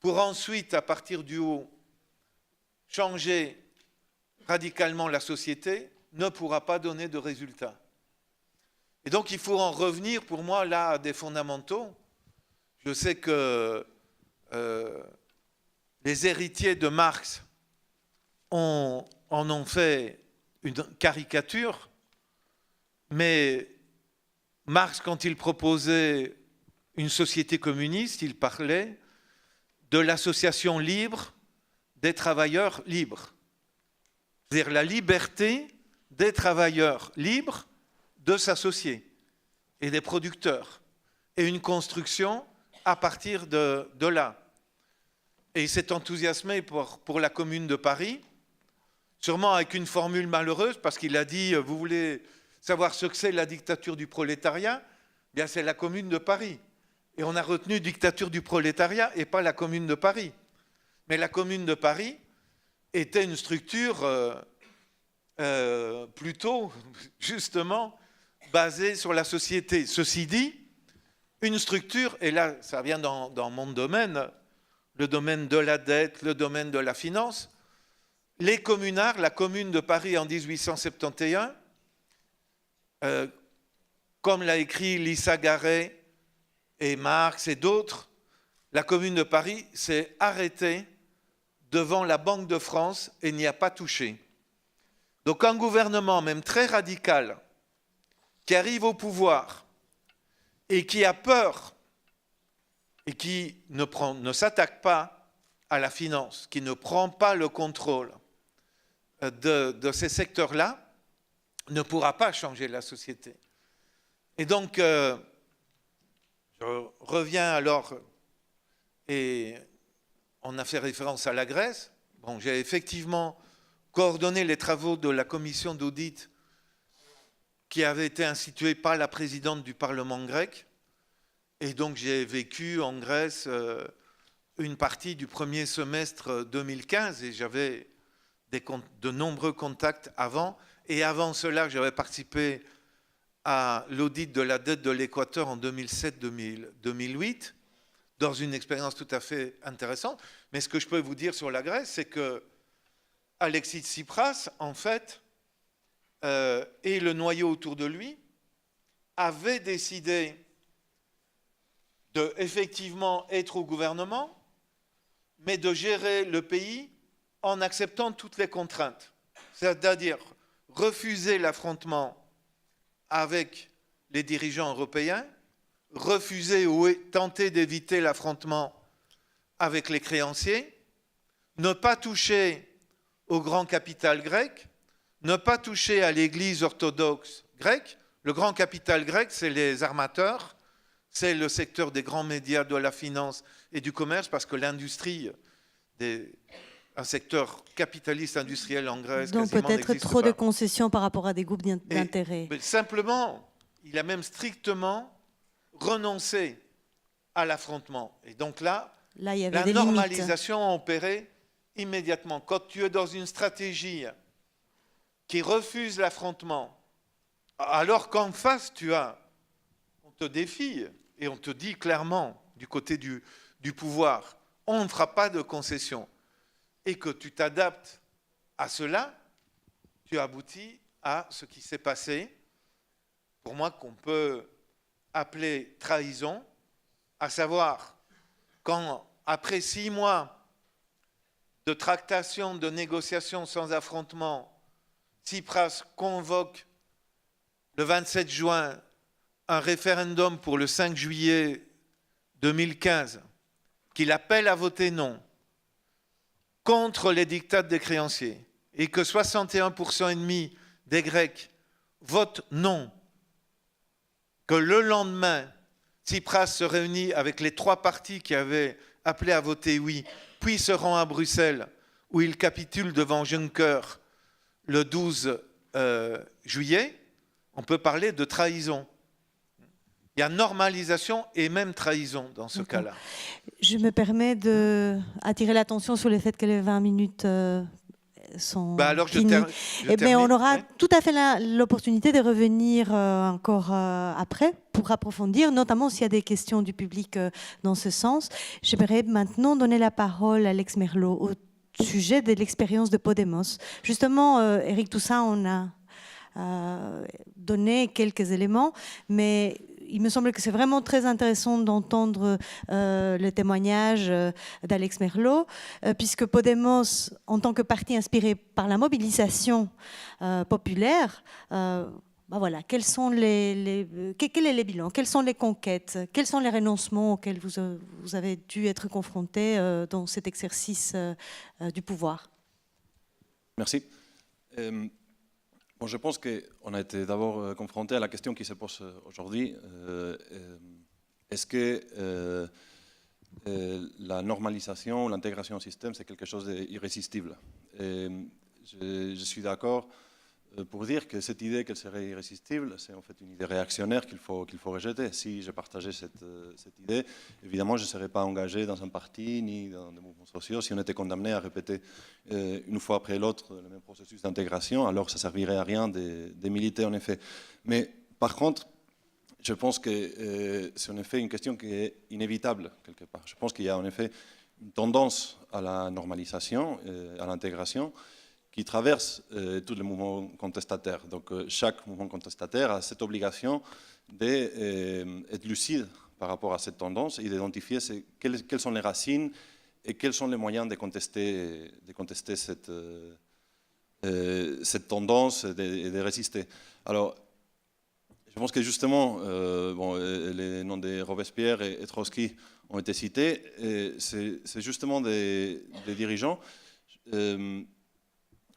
Speaker 3: pour ensuite, à partir du haut, changer radicalement la société, ne pourra pas donner de résultats. Et donc, il faut en revenir, pour moi, là, à des fondamentaux. Je sais que les héritiers de Marx en ont fait une caricature, mais Marx, quand il proposait une société communiste, il parlait de l'association libre des travailleurs libres. C'est-à-dire la liberté des travailleurs libres de s'associer et des producteurs, et une construction à partir de là. Et il s'est enthousiasmé pour la Commune de Paris, sûrement avec une formule malheureuse, parce qu'il a dit, vous voulez savoir ce que c'est la dictature du prolétariat? Bien, c'est la Commune de Paris. Et on a retenu dictature du prolétariat et pas la Commune de Paris. Mais la Commune de Paris était une structure plutôt, justement, basée sur la société. Ceci dit, une structure, et là, ça vient dans mon domaine, le domaine de la dette, le domaine de la finance, les communards, la Commune de Paris en 1871, comme l'a écrit Lisa Garet et Marx et d'autres, la Commune de Paris s'est arrêtée devant la Banque de France et n'y a pas touché. Donc un gouvernement, même très radical, qui arrive au pouvoir et qui a peur et qui ne s'attaque pas à la finance, qui ne prend pas le contrôle de ces secteurs-là, ne pourra pas changer la société. Et donc, je Je reviens alors, et on a fait référence à la Grèce. Bon, j'ai effectivement coordonné les travaux de la commission d'audit qui avait été instituée par la présidente du Parlement grec. Et donc j'ai vécu en Grèce une partie du premier semestre 2015 et j'avais de nombreux contacts avant. Et avant cela, j'avais participé à l'audit de la dette de l'Équateur en 2007-2008, dans une expérience tout à fait intéressante. Mais ce que je peux vous dire sur la Grèce, c'est que Alexis Tsipras, en fait, et le noyau autour de lui, avaient décidé de effectivement être au gouvernement, mais de gérer le pays en acceptant toutes les contraintes. C'est-à-dire refuser l'affrontement avec les dirigeants européens, refuser ou tenter d'éviter l'affrontement avec les créanciers, ne pas toucher au grand capital grec, ne pas toucher à l'église orthodoxe grecque. Le grand capital grec, c'est les armateurs, c'est le secteur des grands médias, de la finance et du commerce, parce que l'industrie, un secteur capitaliste industriel en Grèce,
Speaker 1: donc peut-être trop de concessions par rapport à des groupes d'intérêt.
Speaker 3: Simplement, il a même strictement renoncé à l'affrontement. Et donc là il y avait la normalisation a opéré immédiatement. Quand tu es dans une stratégie qui refuse l'affrontement, alors qu'en face, on te défie et on te dit clairement, du côté du pouvoir, on ne fera pas de concessions, et que tu t'adaptes à cela, tu aboutis à ce qui s'est passé, pour moi, qu'on peut appeler trahison, à savoir quand, après 6 mois de tractation, de négociations sans affrontement, Tsipras convoque le 27 juin un référendum pour le 5 juillet 2015, qu'il appelle à voter non, contre les diktats des créanciers, et que 61,5% des Grecs votent non, que le lendemain, Tsipras se réunit avec les 3 partis qui avaient appelé à voter oui, puis se rend à Bruxelles, où il capitule devant Juncker le 12 juillet, on peut parler de trahison. Il y a normalisation et même trahison dans ce cas-là.
Speaker 1: Je me permets d'attirer l'attention sur le fait que les 20 minutes sont finies. Mais on aura tout à fait l'opportunité de revenir encore après pour approfondir, notamment s'il y a des questions du public dans ce sens. J'aimerais maintenant donner la parole à Alex Merlo au sujet de l'expérience de Podemos. Justement, Éric Toussaint, on a donné quelques éléments, mais il me semble que c'est vraiment très intéressant d'entendre le témoignage d'Alex Merlo, puisque Podemos, en tant que parti inspiré par la mobilisation populaire, voilà, quel est le bilan? Quelles sont les conquêtes? Quels sont les renoncements auxquels vous avez dû être confrontés dans cet exercice du pouvoir?
Speaker 4: Merci. Bon, je pense qu'on a été d'abord confronté à la question qui se pose aujourd'hui. Est-ce que la normalisation, l'intégration au système, c'est quelque chose d'irrésistible? Je suis d'accord pour dire que cette idée qu'elle serait irrésistible, c'est en fait une idée réactionnaire qu'il faut rejeter. Si je partageais cette idée, évidemment, je ne serais pas engagé dans un parti ni dans des mouvements sociaux. Si on était condamné à répéter une fois après l'autre le même processus d'intégration, alors ça ne servirait à rien de militer, en effet. Mais par contre, je pense que c'est en effet une question qui est inévitable, quelque part. Je pense qu'il y a en effet une tendance à la normalisation, à l'intégration, qui traverse tous les mouvements contestataires. Donc chaque mouvement contestataire a cette obligation d'être lucide par rapport à cette tendance et d'identifier quelles sont les racines et quels sont les moyens de contester cette tendance et de résister. Alors, je pense que justement, les noms de Robespierre et Trotsky ont été cités, c'est justement des dirigeants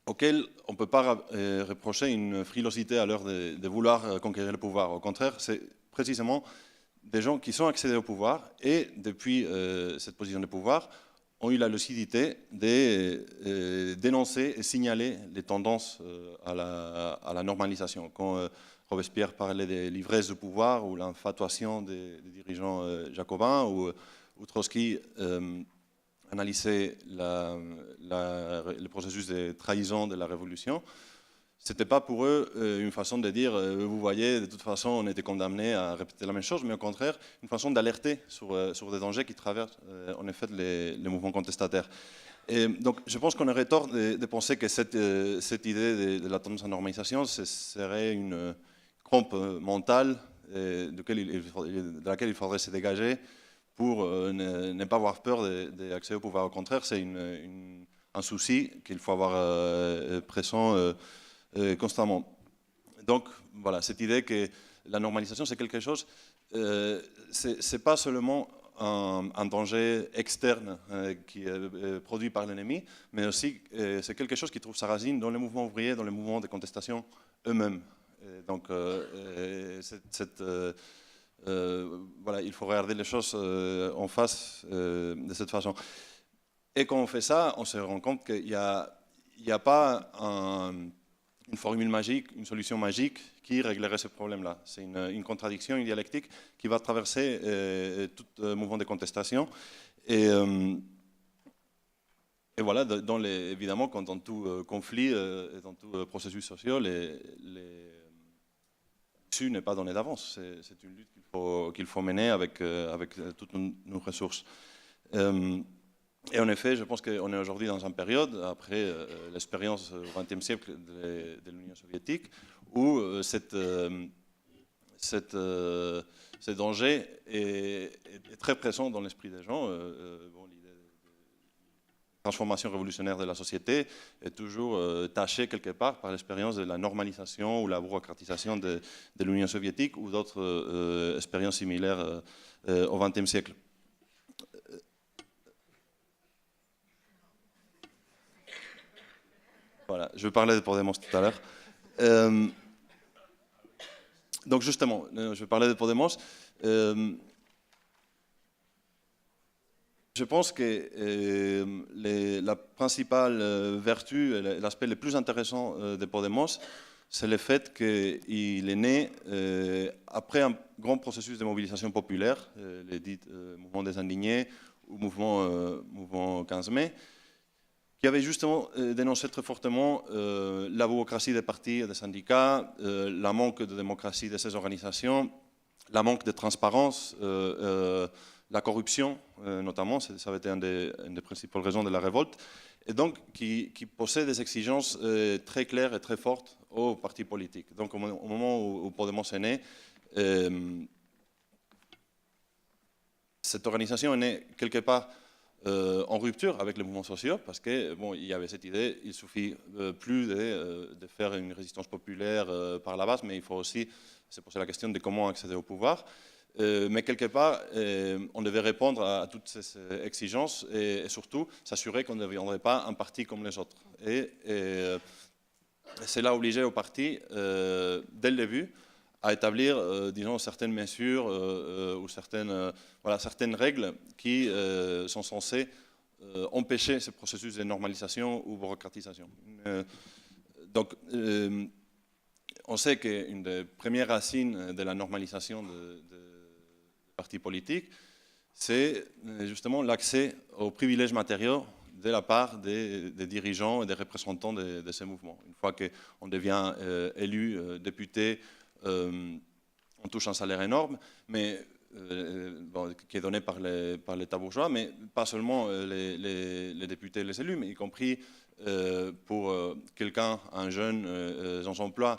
Speaker 4: auxquels on ne peut pas reprocher une frilosité à l'heure de vouloir conquérir le pouvoir. Au contraire, c'est précisément des gens qui sont accédés au pouvoir et, depuis cette position de pouvoir, ont eu la lucidité de dénoncer et signaler les tendances à la normalisation. Quand Robespierre parlait des livresses de pouvoir ou l'infatuation des dirigeants jacobins, ou Trotsky analysait le processus de trahison de la révolution, ce n'était pas pour eux une façon de dire vous voyez, de toute façon, on était condamnés à répéter la même chose, mais au contraire, une façon d'alerter sur des dangers qui traversent en effet les mouvements contestataires. Et donc, je pense qu'on aurait tort de penser que cette idée de la tendance à normalisation, ce serait une crampe mentale de laquelle il faudrait se dégager pour ne pas avoir peur d'accéder au pouvoir. Au contraire, c'est un souci qu'il faut avoir pressant constamment. Donc, voilà, cette idée que la normalisation, c'est quelque chose, c'est pas seulement un danger externe qui est produit par l'ennemi, mais aussi c'est quelque chose qui trouve sa racine dans les mouvements ouvriers, dans les mouvements de contestation eux-mêmes. Donc, voilà, il faut regarder les choses en face de cette façon. Et quand on fait ça, on se rend compte qu'il n'y a pas une formule magique, une solution magique qui réglerait ce problème-là. C'est une contradiction, une dialectique qui va traverser tout mouvement de contestation. Et voilà, évidemment, dans tout conflit et dans tout processus social, l'issue n'est pas donnée d'avance. C'est une lutte qu'il faut mener avec toutes nos ressources. Et en effet, je pense qu'on est aujourd'hui dans une période, après l'expérience au XXe siècle de l'Union soviétique, où ce danger est très présent dans l'esprit des gens. L'idée de transformation révolutionnaire de la société est toujours tachée quelque part par l'expérience de la normalisation ou la bureaucratisation de l'Union soviétique ou d'autres expériences similaires au XXe siècle. Voilà, je parlais de Podemos tout à l'heure. Donc justement, je parlais de Podemos. Je pense que la principale vertu, l'aspect le plus intéressant de Podemos, c'est le fait qu'il est né après un grand processus de mobilisation populaire, les dits mouvements des indignés ou mouvement 15 mai, qui avait justement dénoncé très fortement la bureaucratie des partis et des syndicats, la manque de démocratie de ces organisations, la manque de transparence, la corruption notamment, ça avait été une des principales raisons de la révolte, et donc qui posait des exigences très claires et très fortes aux partis politiques. Donc au moment où Podemos est né, cette organisation est née quelque part en rupture avec les mouvements sociaux, parce que bon, il y avait cette idée, il suffit plus de faire une résistance populaire par la base, mais il faut aussi se poser la question de comment accéder au pouvoir. Mais quelque part, on devait répondre à toutes ces exigences et surtout s'assurer qu'on ne deviendrait pas un parti comme les autres. Et cela obligeait au parti, dès le début, à établir, disons, certaines mesures ou certaines règles qui sont censées empêcher ce processus de normalisation ou bureaucratisation. Donc, on sait qu'une des premières racines de la normalisation de partis politiques, c'est justement l'accès aux privilèges matériaux de la part des dirigeants et des représentants de ces mouvements. Une fois qu'on devient élu, député, on touche un salaire énorme, mais, qui est donné par l'État bourgeois, mais pas seulement les députés et les élus, mais y compris pour quelqu'un, un jeune sans emploi,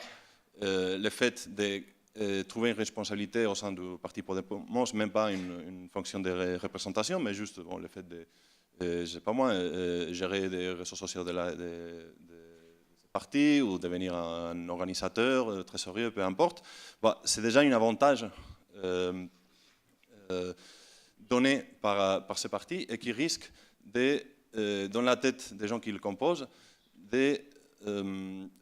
Speaker 4: le fait de trouver une responsabilité au sein du parti Podemos, même pas une fonction de représentation, mais juste le fait de, je sais pas moi, gérer des réseaux sociaux de parti ou devenir un organisateur, trésorier, peu importe, c'est déjà un avantage donné par ce parti et qui risque dans la tête des gens qui le composent, de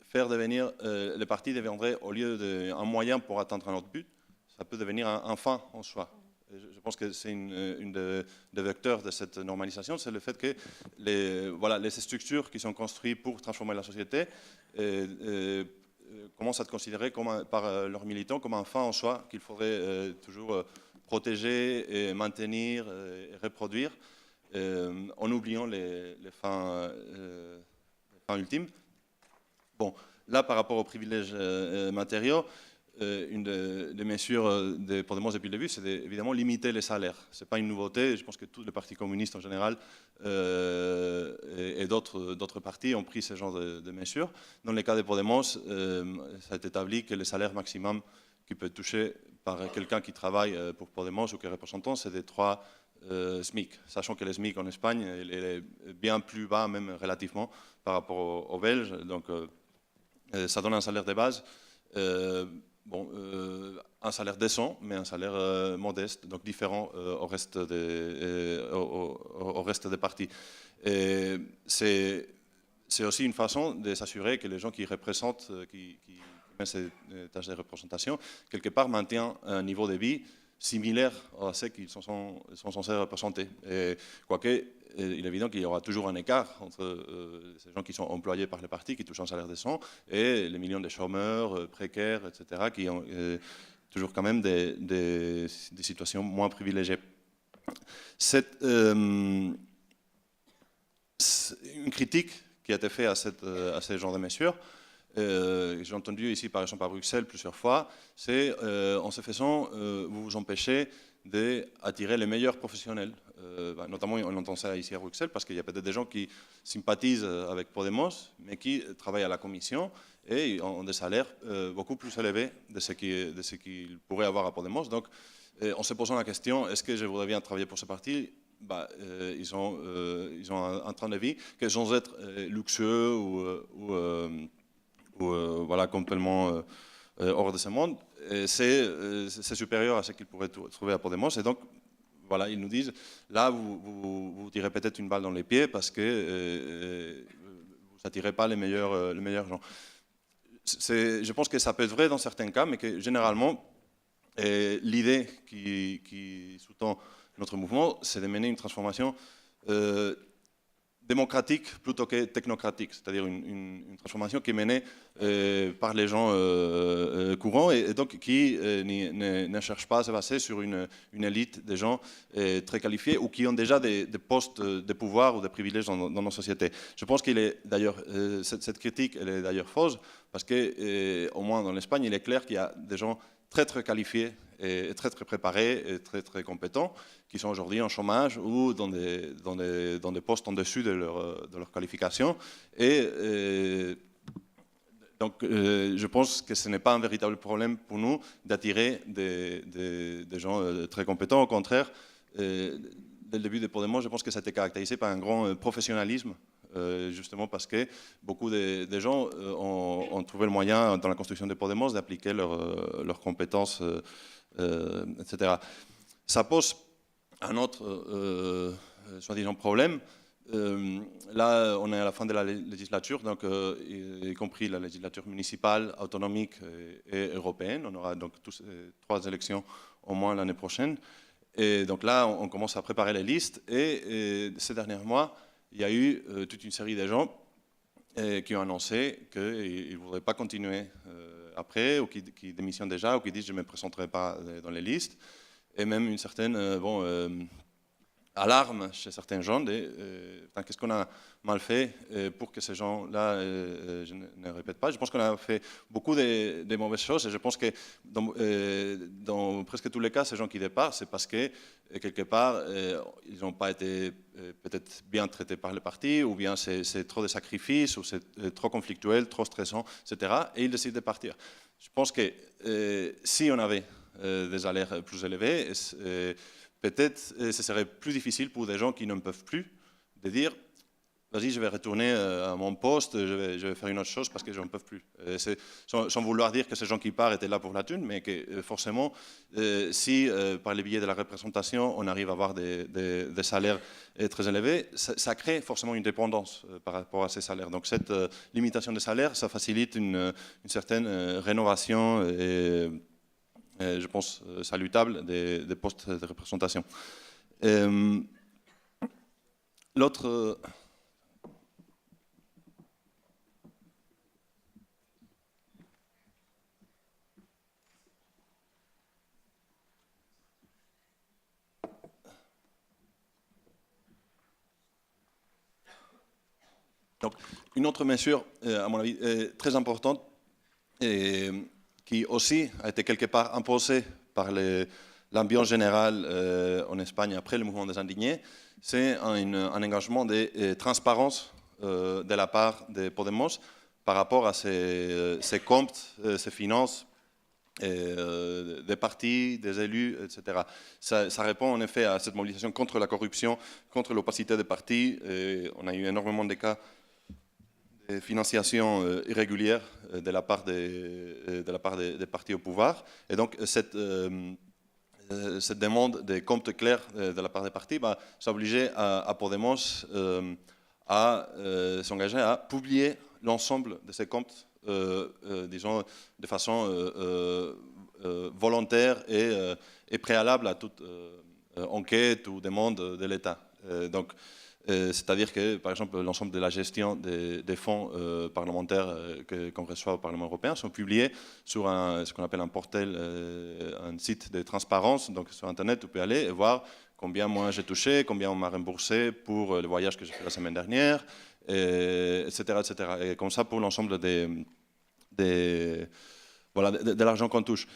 Speaker 4: faire devenir, le parti deviendrait, au lieu d'un moyen pour atteindre un autre but, ça peut devenir un fin en soi. Je pense que c'est une des vecteurs de cette normalisation, c'est le fait que les structures qui sont construites pour transformer la société commencent à être considérées par leurs militants comme un fin en soi qu'il faudrait toujours protéger, et maintenir et reproduire, en oubliant les fins ultimes. Bon, là, par rapport aux privilèges matériaux, une des mesures de Podemos depuis le début, c'est évidemment limiter les salaires. Ce n'est pas une nouveauté. Je pense que tous les partis communistes en général et d'autres partis ont pris ce genre de mesures. Dans le cas de Podemos, ça a été établi que le salaire maximum qui peut être touché par quelqu'un qui travaille pour Podemos ou qui est représentant, c'est des 3 SMIC. Sachant que le SMIC en Espagne est bien plus bas, même relativement, par rapport aux Belges. Donc, ça donne un salaire de base. Un salaire décent, mais un salaire modeste, donc différent au reste des partis. C'est aussi une façon de s'assurer que les gens qui représentent, qui mènent ces tâches de représentation, quelque part maintiennent un niveau de vie similaire à ceux qui sont censés représenter. Quoique, il est évident qu'il y aura toujours un écart entre ces gens qui sont employés par les partis, qui touchent un salaire décent, et les millions de chômeurs, précaires, etc., qui ont toujours quand même des situations moins privilégiées. Une critique qui a été faite à ce genre de mesures, j'ai entendu ici par exemple à Bruxelles plusieurs fois, c'est en ce faisant, vous vous empêchez d'attirer les meilleurs professionnels. Notamment, on entend ça ici à Bruxelles, parce qu'il y a peut-être des gens qui sympathisent avec Podemos, mais qui travaillent à la Commission et ont des salaires beaucoup plus élevés de ce qu'ils pourraient avoir à Podemos. Donc, en se posant la question, est-ce que je voudrais bien travailler pour ce parti, ils ont un train de vie qui, sans être luxueux ou voilà, complètement hors de ce monde, c'est supérieur à ce qu'ils pourraient trouver à Podemos. Et donc, voilà, ils nous disent, là, vous tirez peut-être une balle dans les pieds parce que vous n'attirez pas les meilleurs gens. Je pense que ça peut être vrai dans certains cas, mais que généralement, l'idée qui sous-tend notre mouvement, c'est de mener une transformation démocratique plutôt que technocratique, c'est-à-dire une transformation qui est menée par les gens courants et donc qui ne cherche pas à se baser sur une élite de gens très qualifiés ou qui ont déjà des postes de pouvoir ou de privilèges dans nos sociétés. Je pense qu'il est d'ailleurs, cette critique elle est d'ailleurs fausse parce que au moins dans l'Espagne, il est clair qu'il y a des gens très très qualifiés et très très préparés et très très compétents qui sont aujourd'hui en chômage ou dans des postes en dessus de leur qualification. Donc je pense que ce n'est pas un véritable problème pour nous d'attirer des gens très compétents. Au contraire, dès le début de Podemos, je pense que ça a été caractérisé par un grand professionnalisme, justement parce que beaucoup de gens ont trouvé le moyen dans la construction de Podemos d'appliquer leurs compétences, etc. Ça pose un autre soi-disant problème. Là, on est à la fin de la législature, donc, y compris la législature municipale, autonomique et européenne. On aura donc 3 élections au moins l'année prochaine. Et donc là, on commence à préparer les listes. Et ces derniers mois, il y a eu toute une série de gens qui ont annoncé qu'ils ne voudraient pas continuer après, ou qui démissionnent déjà, ou qui disent « je ne me présenterai pas dans les listes ». Et même une certaine alarme chez certains gens qu'est-ce qu'on a mal fait pour que ces gens-là je ne répète pas. Je pense qu'on a fait beaucoup de mauvaises choses et je pense que dans presque tous les cas, ces gens qui départent, c'est parce que quelque part, ils n'ont pas été peut-être bien traités par le parti ou bien c'est trop de sacrifices ou c'est trop conflictuel, trop stressant, etc. Et ils décident de partir. Je pense que si on avait des salaires plus élevés, peut-être ce serait plus difficile pour des gens qui n'en peuvent plus de dire vas-y, je vais retourner à mon poste, je vais faire une autre chose parce que je n'en peux plus. Sans vouloir dire que ces gens qui partent étaient là pour la thune, mais que forcément, si par les biais de la représentation, on arrive à avoir des salaires très élevés, ça crée forcément une dépendance par rapport à ces salaires. Donc cette limitation des salaires, ça facilite une certaine rénovation je pense, salutable des postes de représentation. L'autre... Donc, une autre mesure, à mon avis, très importante, et qui aussi a été quelque part imposée par l'ambiance générale en Espagne après le mouvement des indignés, c'est un engagement de transparence de la part de Podemos par rapport à ses comptes, ses finances, des partis, des élus, etc. Ça répond en effet à cette mobilisation contre la corruption, contre l'opacité des partis. On a eu énormément de cas de financiation irrégulière de la part des partis au pouvoir. Et donc, cette demande de comptes clairs de la part des partis s'obligeait à Podemos à s'engager à publier l'ensemble de ces comptes, disons, de façon volontaire et préalable à toute enquête ou demande de l'État. Donc, c'est-à-dire que, par exemple, l'ensemble de la gestion des fonds parlementaires qu'on reçoit au Parlement européen sont publiés sur ce qu'on appelle un portail, un site de transparence. Donc sur Internet, vous pouvez aller et voir combien moi j'ai touché, combien on m'a remboursé pour le voyage que j'ai fait la semaine dernière, etc., etc. Et comme ça pour l'ensemble de l'argent qu'on touche.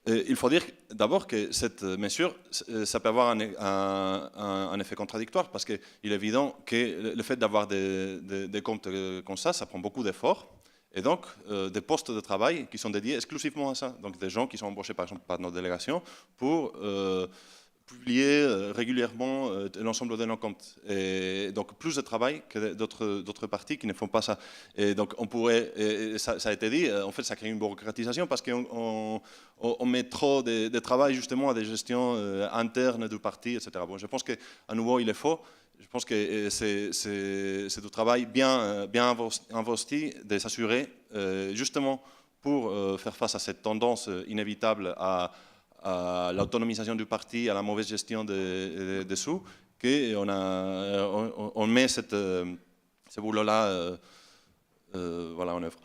Speaker 4: Il faut dire d'abord que cette mesure, ça peut avoir un effet contradictoire parce qu'il est évident que le fait d'avoir des comptes comme ça prend beaucoup d'efforts et donc des postes de travail qui sont dédiés exclusivement à ça. Donc des gens qui sont embauchés par exemple par nos délégations pour publier régulièrement l'ensemble de nos comptes. Et donc plus de travail que d'autres partis qui ne font pas ça. Et donc on pourrait, et ça a été dit, en fait ça crée une bureaucratisation parce qu'on met trop de travail justement à des gestions internes du parti, etc. Bon, je pense qu'à nouveau il est faux. Je pense que c'est du travail bien investi de s'assurer justement pour faire face à cette tendance inévitable à l'autonomisation du parti, à la mauvaise gestion des sous, qu'on met ce boulot-là en œuvre.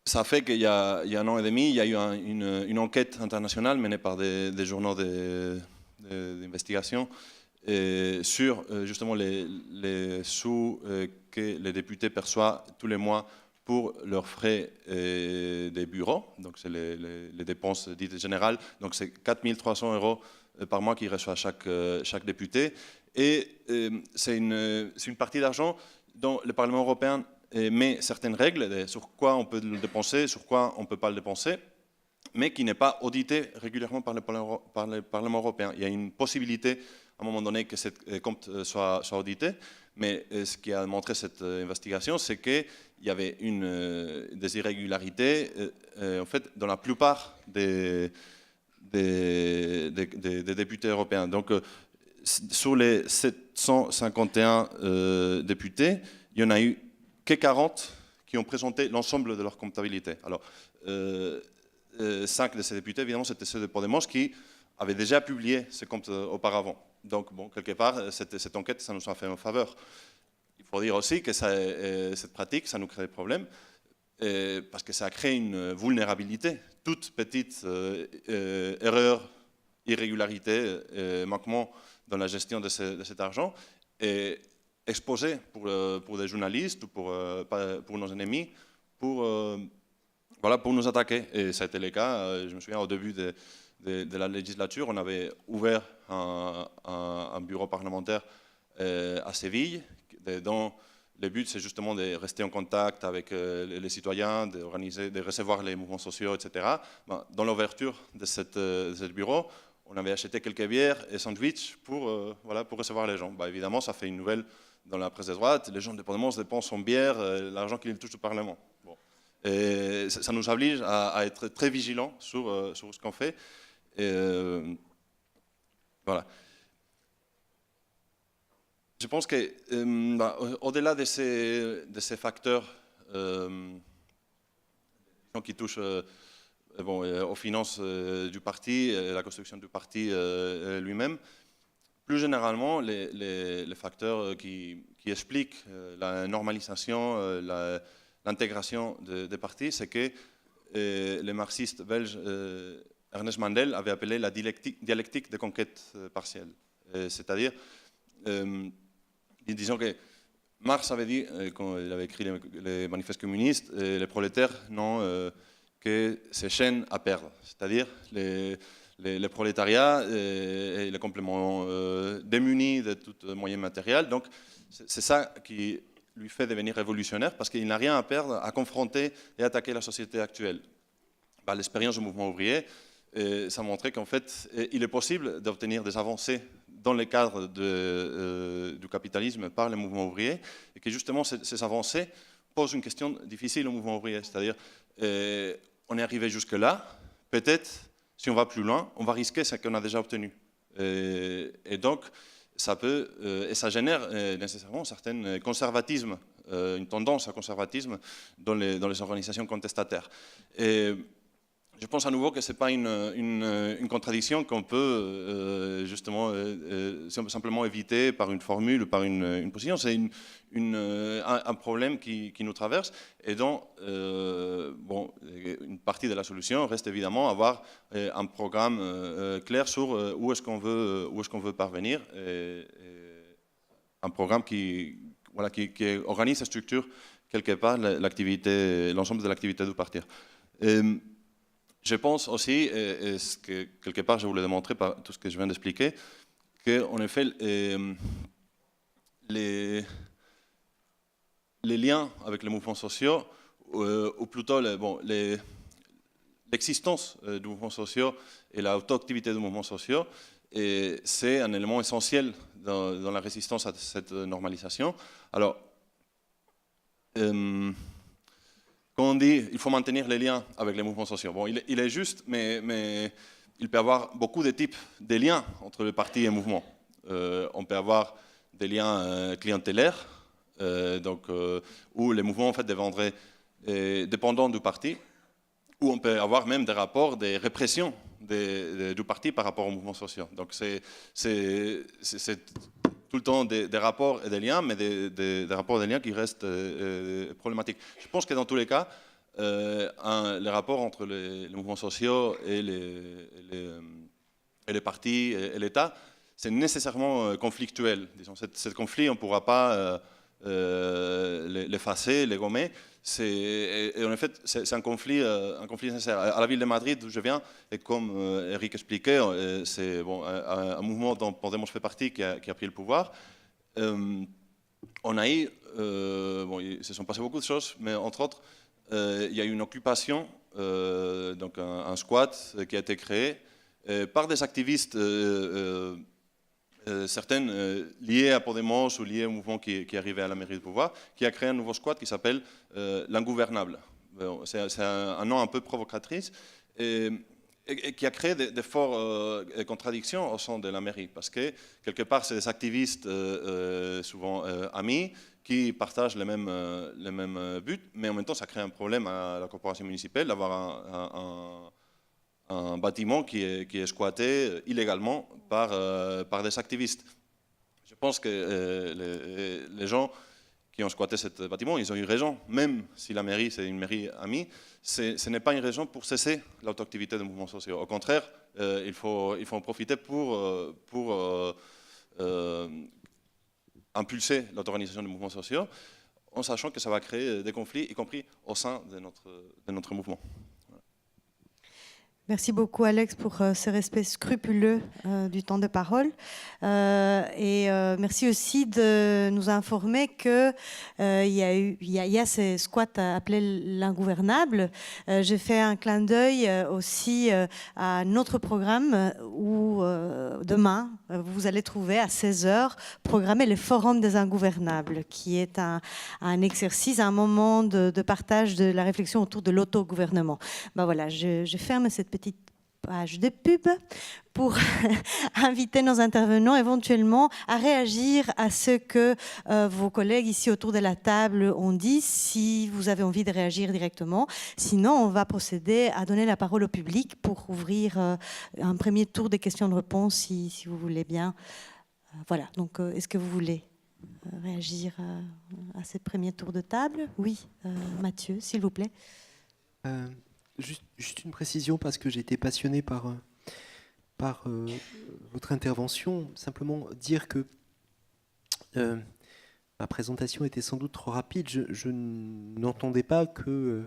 Speaker 4: Ça fait qu'il y a un an et demi, il y a eu une enquête internationale menée par des journaux d'investigation sur justement les sous que les députés perçoivent tous les mois pour leurs frais des bureaux, donc c'est les dépenses dites générales, donc c'est 4 300 € par mois qu'il reçoit chaque député, et c'est une partie d'argent dont le Parlement européen met certaines règles sur quoi on peut le dépenser, sur quoi on ne peut pas le dépenser, mais qui n'est pas audité régulièrement par le Parlement européen. Il y a une possibilité à un moment donné que ces comptes soient audités, mais ce qui a montré cette investigation, c'est qu'il y avait des irrégularités en fait, dans la plupart des députés européens. Donc, sur les 751 députés, il n'y en a eu que 40 qui ont présenté l'ensemble de leur comptabilité. Alors, 5 de ces députés, évidemment, c'était ceux de Podemos qui avaient déjà publié ces comptes auparavant. Donc, bon, quelque part, cette enquête, ça nous a fait en faveur. Il faut dire aussi que cette pratique, ça nous crée des problèmes parce que ça crée une vulnérabilité. Toute petite erreur, irrégularité, manquement dans la gestion de cet argent est exposée pour des journalistes ou pour nos ennemis, pour nous attaquer. Et ça a été le cas, je me souviens, au début de la législature, on avait ouvert un bureau parlementaire à Séville, dont le but c'est justement de rester en contact avec les citoyens, de recevoir les mouvements sociaux, etc. Dans l'ouverture de ce bureau, on avait acheté quelques bières et sandwichs pour recevoir les gens. Évidemment, ça fait une nouvelle dans la presse de droite, les gens de Podemos dépensent en bière l'argent qu'ils touchent au Parlement. Bon. Et ça nous oblige à être très vigilants sur ce qu'on fait. Voilà. Je pense qu'au-delà de ces facteurs qui touchent aux finances du parti, la construction du parti lui-même. Plus généralement, les facteurs qui expliquent la normalisation, l'intégration des partis, c'est que le marxiste belge Ernest Mandel avait appelé la dialectique de conquête partielle. C'est-à-dire, disons que Marx avait dit, quand il avait écrit les manifestes communistes, les prolétaires n'ont que ces chaînes à perdre. C'est-à-dire, les prolétariats et les compléments démunis de tout moyen matériel. Donc, c'est ça qui lui fait devenir révolutionnaire, parce qu'il n'a rien à perdre à confronter et attaquer la société actuelle. L'expérience du mouvement ouvrier, ça montrait qu'en fait, il est possible d'obtenir des avancées dans le cadre du capitalisme par le mouvement ouvrier, et que justement ces avancées posent une question difficile au mouvement ouvrier. C'est-à-dire, on est arrivé jusque-là, peut-être, si on va plus loin, on va risquer ce qu'on a déjà obtenu. Et donc, ça peut, et ça génère nécessairement un certain conservatisme, une tendance à conservatisme dans les organisations contestataires. Et je pense à nouveau que ce n'est pas une contradiction qu'on peut justement simplement éviter par une formule, par une position. C'est un problème qui nous traverse et dont une partie de la solution reste évidemment avoir un programme clair sur où est-ce qu'on veut parvenir. Et un programme qui organise et structure quelque part l'ensemble de l'activité du parti. Je pense aussi, et ce que quelque part je voulais démontrer par tout ce que je viens d'expliquer, qu'en effet, les liens avec les mouvements sociaux, ou plutôt l'existence des mouvements sociaux et l'auto-activité des mouvements sociaux, c'est un élément essentiel dans la résistance à cette normalisation. Alors, quand on dit qu'il faut maintenir les liens avec les mouvements sociaux, il est juste, mais il peut y avoir beaucoup de types de liens entre le parti et le mouvement. On peut avoir des liens clientélaires, où les mouvements en fait, deviendraient dépendants du parti, ou on peut avoir même des rapports de répression du parti par rapport aux mouvements sociaux. Donc c'est tout le temps des rapports et des liens, mais des rapports et des liens qui restent problématiques. Je pense que dans tous les cas, les rapports entre les mouvements sociaux et les partis et l'État, c'est nécessairement conflictuel. Disons, ce conflit, on ne pourra pas l'effacer, les gommer. Et en fait, c'est un conflit nécessaire. À la ville de Madrid, d'où je viens, et comme Eric expliquait, c'est un mouvement dont Podemos fait partie qui a pris le pouvoir. On a eu, il se sont passées beaucoup de choses, mais entre autres, il y a eu une occupation, donc un squat qui a été créé par des activistes, certaines liées à Podemos ou liées au mouvement qui arrivait à la mairie de pouvoir, qui a créé un nouveau squat qui s'appelle l'Ingouvernable. C'est un nom un peu provocatrice et qui a créé de fortes contradictions au sein de la mairie, parce que quelque part c'est des activistes souvent amis qui partagent les mêmes buts, mais en même temps ça crée un problème à la corporation municipale d'avoir un bâtiment qui est squatté illégalement par des activistes. Je pense que les gens qui ont squatté ce bâtiment, ils ont eu raison, même si la mairie, c'est une mairie amie, ce n'est pas une raison pour cesser l'auto-activité des mouvements sociaux. Au contraire, il faut en profiter pour impulser l'auto-organisation des mouvements sociaux, en sachant que ça va créer des conflits, y compris au sein de notre mouvement.
Speaker 1: Merci beaucoup Alex pour ce respect scrupuleux du temps de parole et merci aussi de nous informer que il y a ces squats appelés l'Ingouvernable. J'ai fait un clin d'œil aussi à notre programme où demain vous allez trouver à 16h programmé le Forum des Ingouvernables, qui est un exercice, un moment de partage de la réflexion autour de l'autogouvernement. Ben voilà, je ferme cette petite page de pub pour inviter nos intervenants éventuellement à réagir à ce que vos collègues ici autour de la table ont dit, si vous avez envie de réagir directement. Sinon, on va procéder à donner la parole au public pour ouvrir un premier tour de questions-réponses, si vous voulez bien. Voilà, donc est-ce que vous voulez réagir à ce premier tour de table? Oui, Mathieu, s'il vous plaît.
Speaker 2: Juste une précision, parce que j'ai été passionné par votre intervention. Simplement dire que ma présentation était sans doute trop rapide. Je n'entendais pas que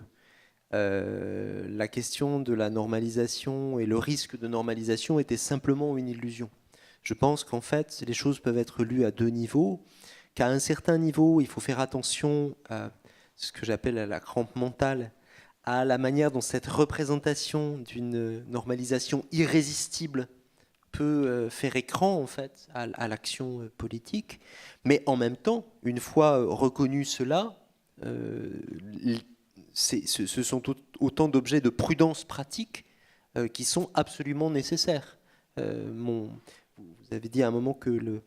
Speaker 2: la question de la normalisation et le risque de normalisation était simplement une illusion. Je pense qu'en fait, les choses peuvent être lues à deux niveaux, qu'à un certain niveau, il faut faire attention à ce que j'appelle la crampe mentale, à la manière dont cette représentation d'une normalisation irrésistible peut faire écran en fait à l'action politique. Mais en même temps, une fois reconnu cela, ce sont autant d'objets de prudence pratique qui sont absolument nécessaires. Vous avez dit à un moment que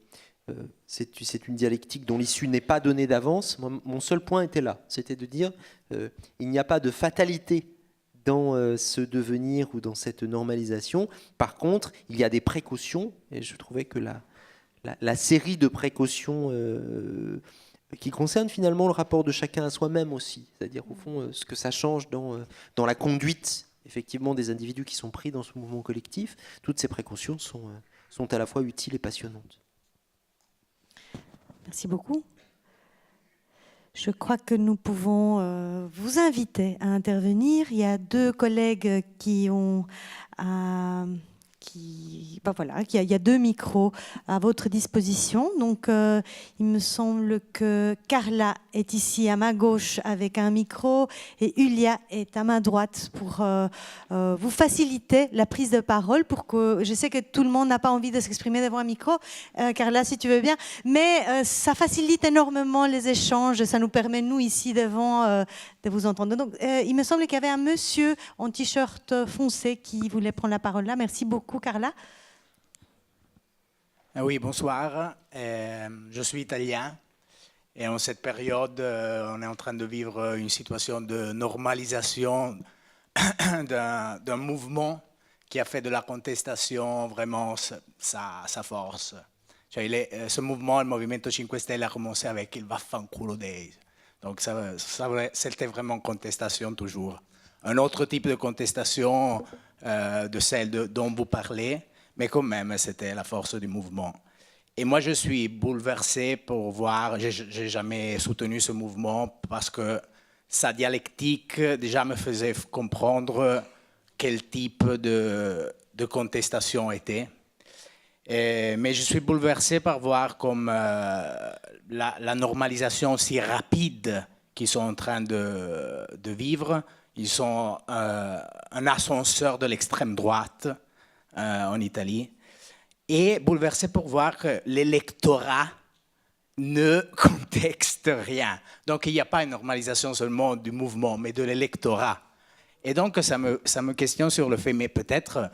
Speaker 2: c'est une dialectique dont l'issue n'est pas donnée d'avance. Mon seul point était là, c'était de dire il n'y a pas de fatalité dans ce devenir ou dans cette normalisation. Par contre, il y a des précautions, et je trouvais que la série de précautions qui concerne finalement le rapport de chacun à soi-même aussi, c'est-à-dire au fond ce que ça change dans la conduite effectivement des individus qui sont pris dans ce mouvement collectif, toutes ces précautions sont à la fois utiles et passionnantes.
Speaker 1: Merci beaucoup. Je crois que nous pouvons vous inviter à intervenir. Il y a deux collègues qui ont... il y a deux micros à votre disposition. Donc, il me semble que Carla est ici à ma gauche avec un micro et Ulia est à ma droite pour vous faciliter la prise de parole. Je sais que tout le monde n'a pas envie de s'exprimer devant un micro, Carla, si tu veux bien, mais ça facilite énormément les échanges. Ça nous permet, nous, ici devant, de vous entendre. Donc, il me semble qu'il y avait un monsieur en t-shirt foncé qui voulait prendre la parole là. Merci beaucoup, Carla.
Speaker 5: Oui, bonsoir. Je suis italien et en cette période, on est en train de vivre une situation de normalisation d'un mouvement qui a fait de la contestation vraiment sa force. Cioè, ce mouvement, le Movimento 5 Stelle, a commencé avec il vaffanculo dei. Donc c'était vraiment contestation toujours. Un autre type de contestation de celle dont vous parlez, mais quand même, c'était la force du mouvement. Et moi, je suis bouleversé pour voir, j'ai jamais soutenu ce mouvement parce que sa dialectique déjà me faisait comprendre quel type de contestation était. Mais je suis bouleversé par voir comme la normalisation si rapide qu'ils sont en train de vivre. Ils sont un ascenseur de l'extrême droite en Italie. Et bouleversé pour voir que l'électorat ne contexte rien. Donc il n'y a pas une normalisation seulement du mouvement, mais de l'électorat. Et donc ça me questionne sur le fait, mais peut-être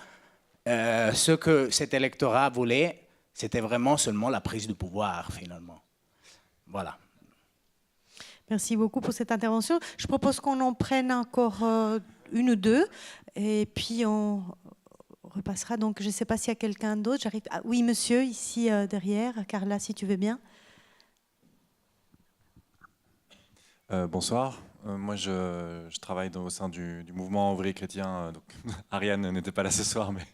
Speaker 5: ce que cet électorat voulait, c'était vraiment seulement la prise du pouvoir finalement. Voilà.
Speaker 1: Merci beaucoup pour cette intervention. Je propose qu'on en prenne encore une ou deux, et puis on repassera. Donc, je ne sais pas s'il y a quelqu'un d'autre. Oui, monsieur, ici derrière. Carla, si tu veux bien.
Speaker 6: Bonsoir. Moi, je travaille au sein du mouvement ouvrier chrétien. Donc, Ariane n'était pas là ce soir, mais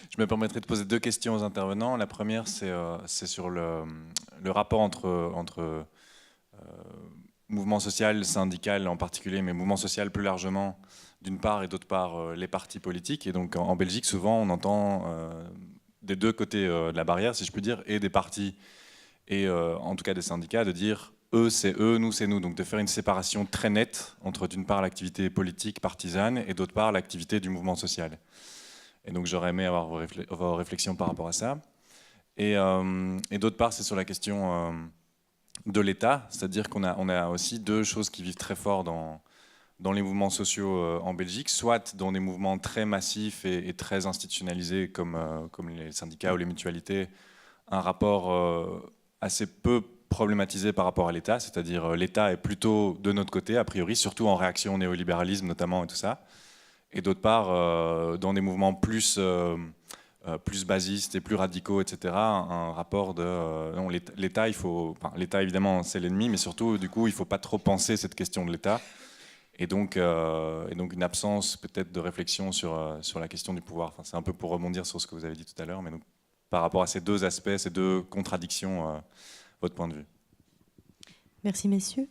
Speaker 6: je me permettrai de poser deux questions aux intervenants. La première, c'est sur le rapport entre mouvement social, syndical en particulier, mais mouvement social plus largement, d'une part, et d'autre part, les partis politiques. Et donc, en Belgique, souvent, on entend des deux côtés de la barrière, si je puis dire, et des partis, et en tout cas des syndicats, de dire eux, c'est eux, nous, c'est nous. Donc, de faire une séparation très nette entre, d'une part, l'activité politique partisane, et d'autre part, l'activité du mouvement social. Et donc, j'aurais aimé avoir vos réflexions par rapport à ça. Et d'autre part, c'est sur la question de l'État, c'est-à-dire qu'on a aussi deux choses qui vivent très fort dans les mouvements sociaux en Belgique, soit dans des mouvements très massifs et très institutionnalisés comme les syndicats ou les mutualités, un rapport assez peu problématisé par rapport à l'État, c'est-à-dire l'État est plutôt de notre côté, a priori, surtout en réaction au néolibéralisme notamment et tout ça. Et d'autre part, dans des mouvements plus basistes et plus radicaux, etc., un rapport de... non, l'État, l'État, évidemment, c'est l'ennemi, mais surtout, du coup, il ne faut pas trop penser cette question de l'État. Et donc une absence peut-être de réflexion sur la question du pouvoir. Enfin, c'est un peu pour rebondir sur ce que vous avez dit tout à l'heure, mais donc, par rapport à ces deux aspects, ces deux contradictions, votre point de vue.
Speaker 1: Merci, messieurs.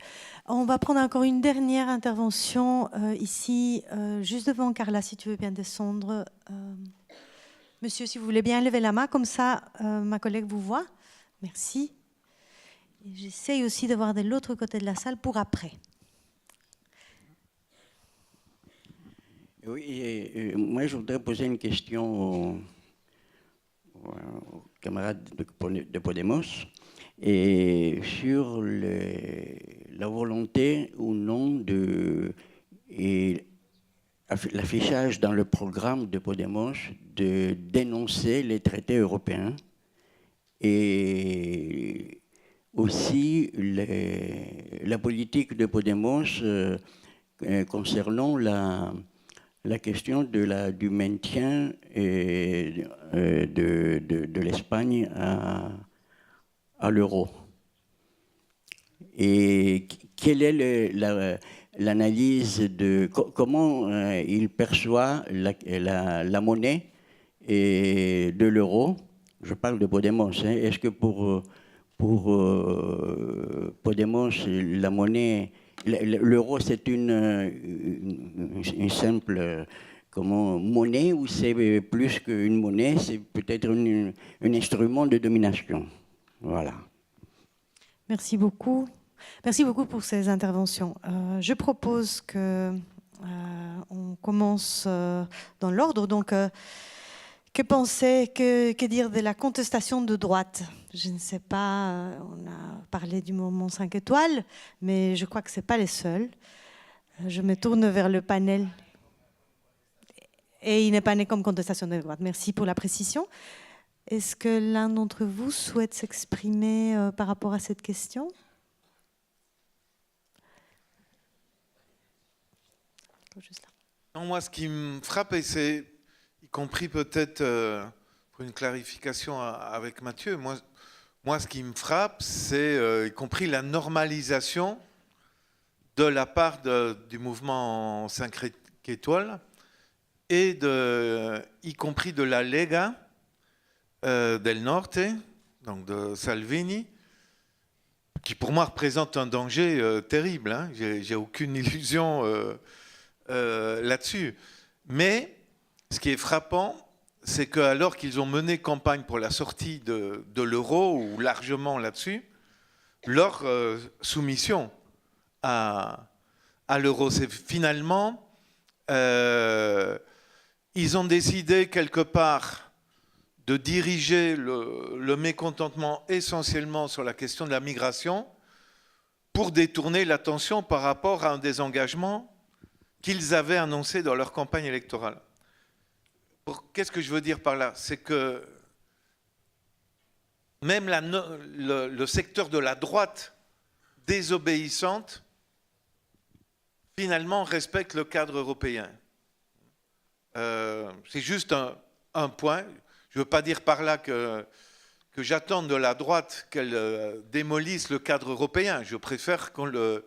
Speaker 1: On va prendre encore une dernière intervention ici, juste devant Carla, si tu veux bien descendre. Monsieur, si vous voulez bien lever la main, comme ça, ma collègue vous voit. Merci. J'essaye aussi de voir de l'autre côté de la salle pour après.
Speaker 7: Oui, moi je voudrais poser une question aux camarades de Podemos et sur la volonté ou non de l'affichage dans le programme de Podemos de dénoncer les traités européens et aussi la politique de Podemos concernant la question du maintien de l'Espagne à l'euro. Et quelle est l'analyse de comment il perçoit la monnaie de l'euro? Je parle de Podemos. Est-ce que pour Podemos, la monnaie... L'euro, c'est une simple monnaie ou c'est plus qu'une monnaie, c'est peut-être un instrument de domination. Voilà.
Speaker 1: Merci beaucoup. Merci beaucoup pour ces interventions. Je propose qu'on commence dans l'ordre. Donc, que dire de la contestation de droite? Je ne sais pas, on a parlé du mouvement 5 étoiles, mais je crois que ce n'est pas les seuls. Je me tourne vers le panel. Et il n'est pas né comme contestation de droite. Merci pour la précision. Est-ce que l'un d'entre vous souhaite s'exprimer par rapport à cette question? Juste là.
Speaker 3: Non, moi, ce qui me frappe, et c'est y compris peut-être pour une clarification avec Mathieu, moi, ce qui me frappe, c'est y compris la normalisation de la part du mouvement 5 étoiles et y compris de la Lega del Norte, donc de Salvini, qui pour moi représente un danger terrible. Hein. J'ai aucune illusion là-dessus. Mais ce qui est frappant, c'est qu'alors qu'ils ont mené campagne pour la sortie de l'euro, ou largement là-dessus, leur soumission à l'euro, c'est finalement, ils ont décidé quelque part de diriger le mécontentement essentiellement sur la question de la migration pour détourner l'attention par rapport à un désengagement qu'ils avaient annoncé dans leur campagne électorale. Qu'est-ce que je veux dire par là? C'est que même le secteur de la droite désobéissante, finalement, respecte le cadre européen. C'est juste un point. Je ne veux pas dire par là que j'attends de la droite qu'elle démolisse le cadre européen. Je préfère qu'on le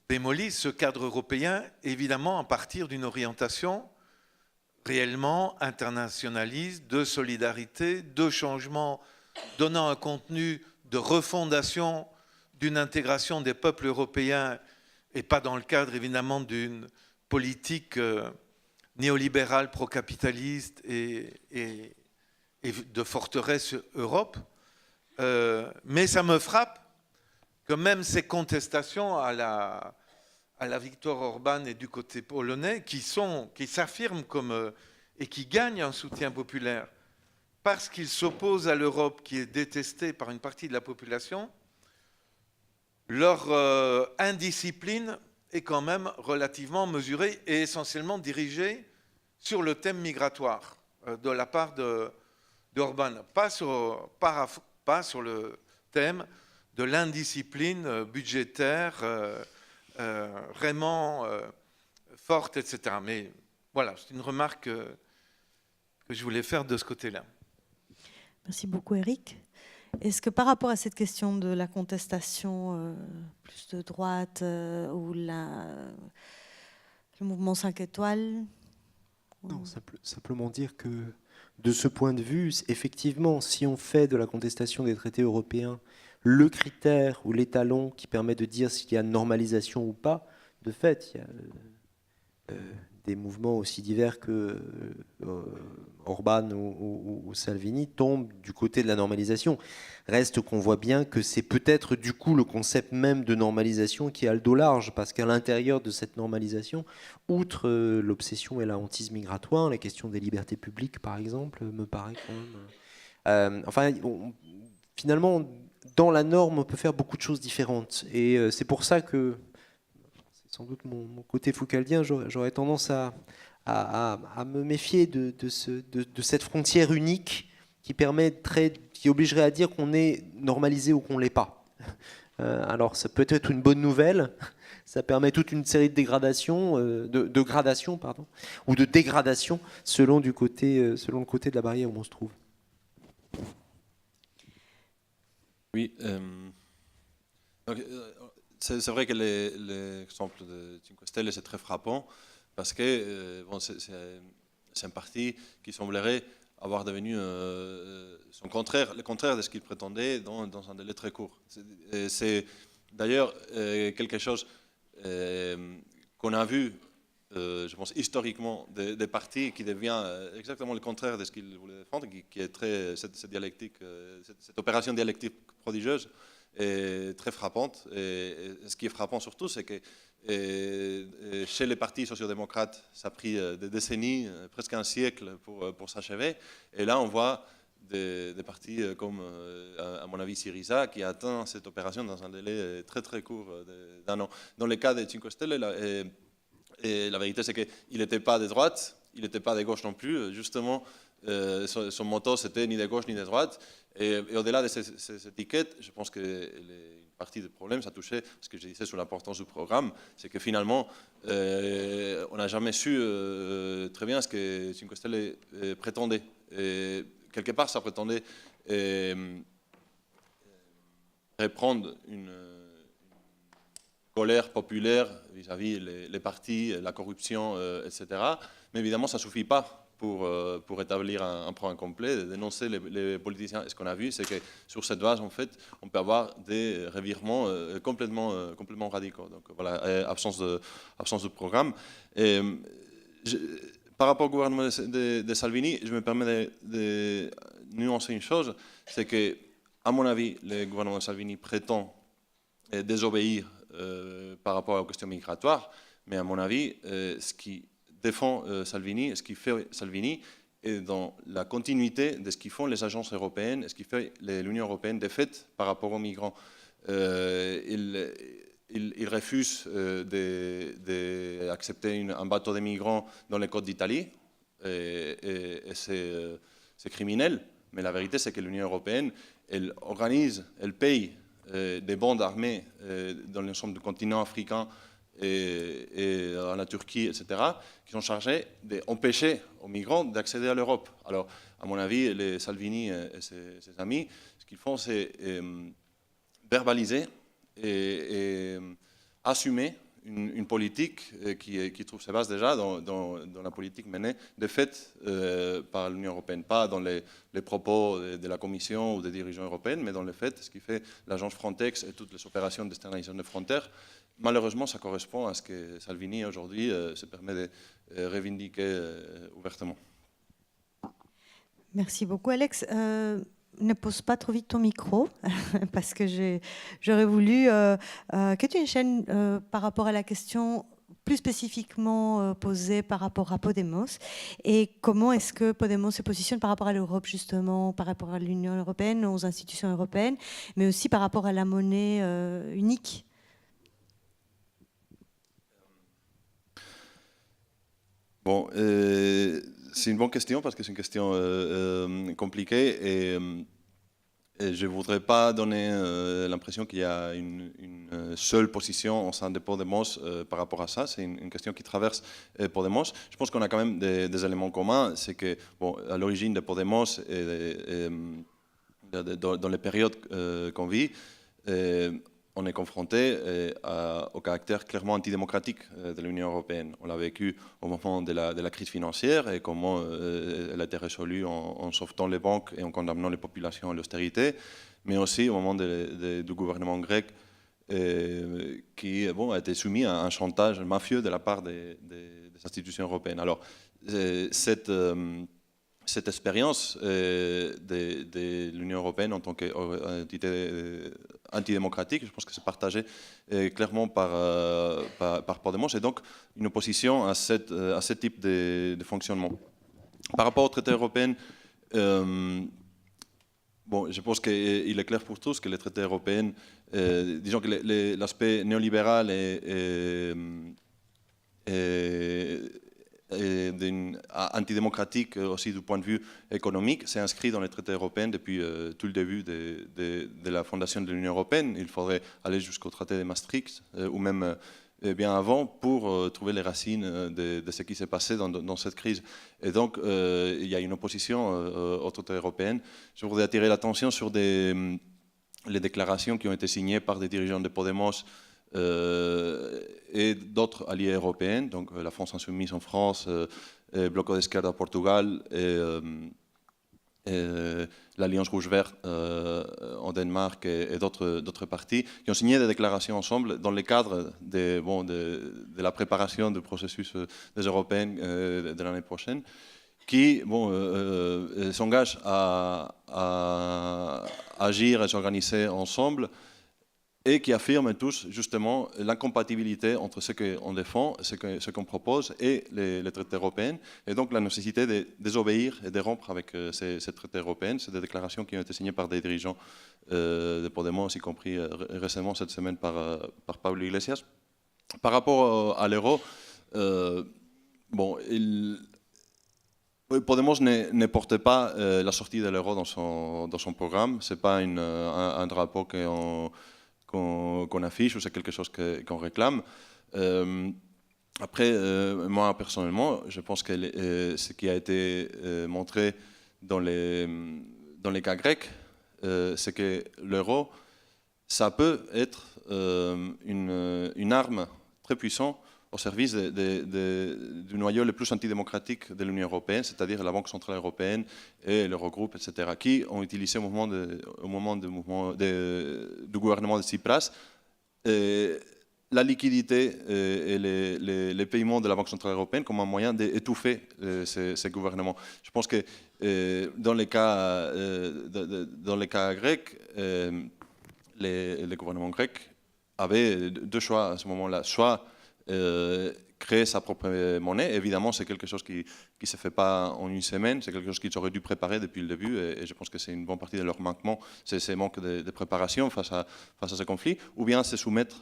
Speaker 3: démolisse, ce cadre européen, évidemment, à partir d'une orientation réellement internationaliste, de solidarité, de changement, donnant un contenu de refondation d'une intégration des peuples européens et pas dans le cadre évidemment d'une politique néolibérale pro-capitaliste et de forteresse Europe. Mais ça me frappe que même ces contestations à la victoire Orban et du côté polonais, qui s'affirment comme et qui gagnent un soutien populaire parce qu'ils s'opposent à l'Europe qui est détestée par une partie de la population, leur indiscipline est quand même relativement mesurée et essentiellement dirigée sur le thème migratoire de la part d'Orban, pas sur le thème de l'indiscipline budgétaire vraiment forte, etc. Mais voilà, c'est une remarque que je voulais faire de ce côté-là.
Speaker 1: Merci beaucoup, Eric. Est-ce que par rapport à cette question de la contestation plus de droite ou le mouvement 5 étoiles?
Speaker 2: Non, simplement dire que de ce point de vue, effectivement, si on fait de la contestation des traités européens le critère ou l'étalon qui permet de dire s'il y a normalisation ou pas, de fait, il y a des mouvements aussi divers que Orban ou Salvini tombent du côté de la normalisation. Reste qu'on voit bien que c'est peut-être du coup le concept même de normalisation qui a le dos large, parce qu'à l'intérieur de cette normalisation, outre l'obsession et la hantise migratoire, la question des libertés publiques par exemple, me paraît quand même... finalement, dans la norme, on peut faire beaucoup de choses différentes. Et c'est pour ça que, c'est sans doute mon côté foucaldien, j'aurais tendance à me méfier de cette frontière unique qui obligerait à dire qu'on est normalisé ou qu'on ne l'est pas. Alors, ça peut être une bonne nouvelle. Ça permet toute une série de dégradations, ou de dégradation selon le côté de la barrière où on se trouve.
Speaker 4: Oui, c'est vrai que l'exemple de Cinque Stelle, c'est très frappant parce que c'est un parti qui semblerait avoir devenu le contraire de ce qu'il prétendait dans un délai très court. C'est d'ailleurs quelque chose qu'on a vu, je pense, historiquement, des partis qui devient exactement le contraire de ce qu'ils voulaient défendre, qui est cette dialectique, cette opération dialectique prodigieuse et très frappante. Et ce qui est frappant surtout, c'est que chez les partis sociodémocrates, ça a pris des décennies, presque un siècle pour s'achever. Et là, on voit des partis comme, à mon avis, Syriza, qui a atteint cette opération dans un délai très très court d'un an. Dans le cas de Cinque Stelle, et la vérité, c'est qu'il n'était pas de droite, il n'était pas de gauche non plus. Justement, son motto, c'était ni de gauche ni de droite. Et au-delà de ces étiquettes, je pense que une partie du problème, ça touchait ce que je disais sur l'importance du programme, c'est que finalement, on n'a jamais su très bien ce que Cinque Stelle prétendait. Et quelque part, ça prétendait reprendre une colère populaire vis-à-vis les partis, la corruption, etc. Mais évidemment, ça ne suffit pas pour établir un programme complet, de dénoncer les politiciens. Et ce qu'on a vu, c'est que sur cette base, en fait, on peut avoir des revirements complètement radicaux. Donc voilà, absence de programme. Et, par rapport au gouvernement de Salvini, je me permets de nuancer une chose, c'est que, à mon avis, le gouvernement de Salvini prétend désobéir par rapport aux questions migratoires, mais à mon avis, ce qui défend Salvini, ce qui fait Salvini est dans la continuité de ce qu'ils font les agences européennes et ce qui fait l'Union européenne de fait par rapport aux migrants. Il refuse d'accepter un bateau de migrants dans les côtes d'Italie, et c'est criminel, mais la vérité c'est que l'Union européenne, elle organise, elle paye des bandes armées dans l'ensemble du continent africain et à la Turquie, etc., qui sont chargés d'empêcher aux migrants d'accéder à l'Europe. Alors, à mon avis, les Salvini et ses amis, ce qu'ils font, c'est verbaliser et assumer une politique qui trouve ses bases déjà dans la politique menée de fait par l'Union européenne, pas dans les propos de la Commission ou des dirigeants européens, mais dans le fait, ce qui fait l'agence Frontex et toutes les opérations d'externalisation des frontières. Malheureusement, ça correspond à ce que Salvini aujourd'hui se permet de revendiquer ouvertement.
Speaker 1: Merci beaucoup, Alex. Ne pose pas trop vite ton micro, parce que j'aurais voulu que tu enchaînes par rapport à la question plus spécifiquement posée par rapport à Podemos, et comment est-ce que Podemos se positionne par rapport à l'Europe, justement, par rapport à l'Union européenne, aux institutions européennes, mais aussi par rapport à la monnaie unique.
Speaker 4: Bon, c'est une bonne question parce que c'est une question compliquée et je ne voudrais pas donner l'impression qu'il y a une seule position au sein de Podemos par rapport à ça. C'est une question qui traverse Podemos. Je pense qu'on a quand même des éléments communs. C'est que, bon, à l'origine de Podemos, dans les périodes qu'on vit, on est confronté au caractère clairement antidémocratique de l'Union européenne. On l'a vécu au moment de la crise financière et comment elle a été résolue en sauvetant les banques et en condamnant les populations à l'austérité, mais aussi au moment du gouvernement grec qui a été soumis à un chantage mafieux de la part des institutions européennes. Alors, cette expérience de l'Union européenne en tant qu'entité antidémocratique, je pense que c'est partagé clairement par Podemos, et donc une opposition à ce type de fonctionnement. Par rapport au traité européen, bon, je pense qu'il est clair pour tous que les traités européens, disons que l'aspect néolibéral antidémocratique aussi du point de vue économique, c'est inscrit dans les traités européens depuis tout le début de la fondation de l'Union européenne. Il faudrait aller jusqu'au traité de Maastricht ou même bien avant pour trouver les racines de ce qui s'est passé dans cette crise. Et donc, il y a une opposition au traité européen. Je voudrais attirer l'attention sur les déclarations qui ont été signées par des dirigeants de Podemos et d'autres alliés européens, donc la France Insoumise en France, Bloco de Esquerda au Portugal et l'Alliance Rouge-Vert en Danemark et d'autres partis, qui ont signé des déclarations ensemble dans le cadre de la préparation du processus des Européennes de l'année prochaine, qui s'engagent à agir et s'organiser ensemble et qui affirment tous justement l'incompatibilité entre ce qu'on défend, ce qu'on propose et les traités européens, et donc la nécessité de désobéir et de rompre avec ces traités européens. C'est des déclarations qui ont été signées par des dirigeants de Podemos, y compris récemment cette semaine par Pablo Iglesias. Par rapport à l'euro, Podemos ne portait pas la sortie de l'euro dans son programme. Ce n'est pas un drapeau qu'on affiche ou c'est quelque chose qu'on réclame. Après, moi personnellement, je pense que ce qui a été montré dans les cas grecs, c'est que l'euro, ça peut être une arme très puissante au service du noyau le plus antidémocratique de l'Union européenne, c'est-à-dire la Banque centrale européenne et l'Eurogroupe, etc., qui ont utilisé au moment du gouvernement de Tsipras la liquidité et les paiements de la Banque centrale européenne comme un moyen d'étouffer ces gouvernements. Je pense que dans les cas grecs, les gouvernements grecs avaient deux choix à ce moment-là, soit créer sa propre monnaie. Évidemment, c'est quelque chose qui ne se fait pas en une semaine, c'est quelque chose qu'ils auraient dû préparer depuis le début, et je pense que c'est une bonne partie de leur manquement, c'est ces manques de préparation face à ce conflit, ou bien se soumettre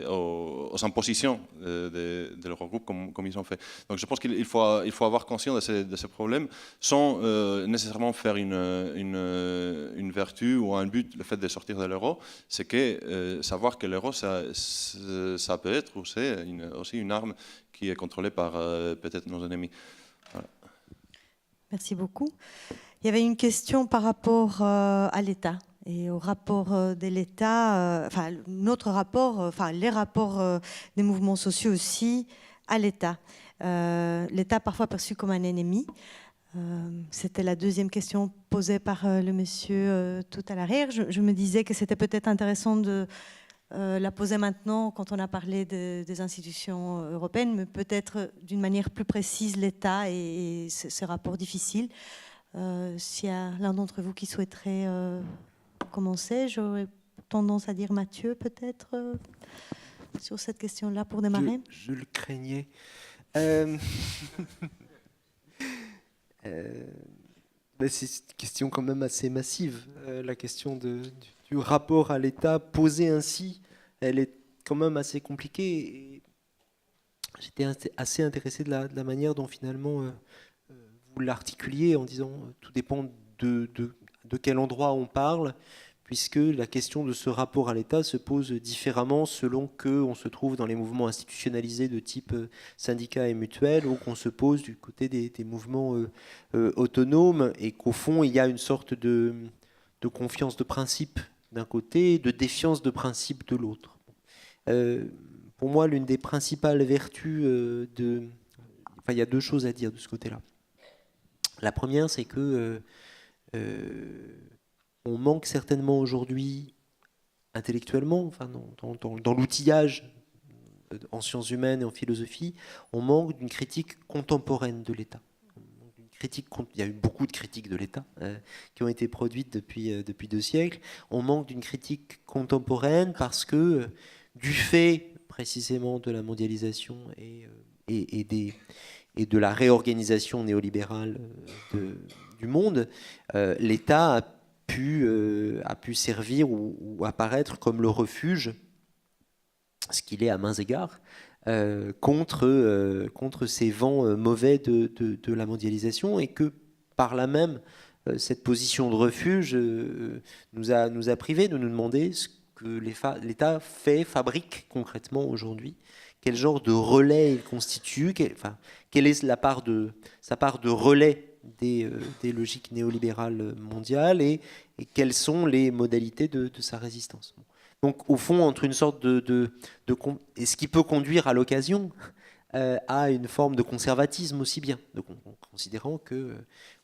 Speaker 4: aux impositions de l'Eurogroupe comme ils ont fait. Donc je pense qu'il faut avoir conscience de ces problèmes sans nécessairement faire une vertu ou un but, le fait de sortir de l'euro, c'est que savoir que l'euro, ça peut être, ou c'est aussi une arme qui est contrôlée par peut-être nos ennemis. Voilà.
Speaker 1: Merci beaucoup. Il y avait une question par rapport à l'État et au rapport de l'État, enfin notre rapport, enfin les rapports des mouvements sociaux aussi à l'État. L'État parfois perçu comme un ennemi. C'était la deuxième question posée par le monsieur tout à l'arrière. Je me disais que c'était peut-être intéressant de la poser maintenant quand on a parlé des institutions européennes, mais peut-être d'une manière plus précise l'État et ce rapport difficile. S'il y a l'un d'entre vous qui souhaiterait commencer, j'aurais tendance à dire Mathieu peut-être sur cette question-là pour démarrer.
Speaker 2: Je le craignais. C'est une question quand même assez massive, la question du rapport à l'État posée ainsi, elle est quand même assez compliquée. Et j'étais assez intéressé de la manière dont finalement vous l'articuliez en disant tout dépend de quel endroit on parle, puisque la question de ce rapport à l'État se pose différemment selon qu'on se trouve dans les mouvements institutionnalisés de type syndicat et mutuelle, ou qu'on se pose du côté des mouvements autonomes, et qu'au fond, il y a une sorte de confiance de principe d'un côté, de défiance de principe de l'autre. Pour moi, l'une des principales vertus Enfin, il y a deux choses à dire de ce côté-là. La première, c'est que on manque certainement aujourd'hui, intellectuellement, enfin dans l'outillage en sciences humaines et en philosophie, on manque d'une critique contemporaine de l'État. Il y a eu beaucoup de critiques de l'État qui ont été produites depuis 2 siècles. On manque d'une critique contemporaine parce que, du fait précisément de la mondialisation et de la réorganisation néolibérale du monde, l'État a pu servir ou apparaître comme le refuge, ce qu'il est à mains égards, contre ces vents mauvais de la mondialisation, et que par là même, cette position de refuge nous a privés de nous demander ce que l'État fabrique concrètement aujourd'hui, quel genre de relais il constitue, quelle est sa part de relais des logiques néolibérales mondiales, et quelles sont les modalités de sa résistance. Donc au fond, entre une sorte et ce qui peut conduire à l'occasion à une forme de conservatisme aussi bien, donc considérant que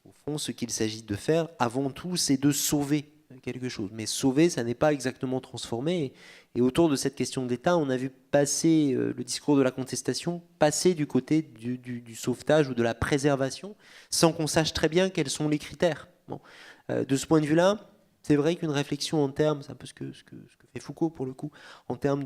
Speaker 2: au fond, ce qu'il s'agit de faire avant tout, c'est de sauver quelque chose. Mais sauver, ça n'est pas exactement transformer. Et autour de cette question de l'État, on a vu passer le discours de la contestation, passer du côté du sauvetage ou de la préservation, sans qu'on sache très bien quels sont les critères. Bon. De ce point de vue-là, c'est vrai qu'une réflexion en termes, c'est un peu ce que fait Foucault pour le coup, en termes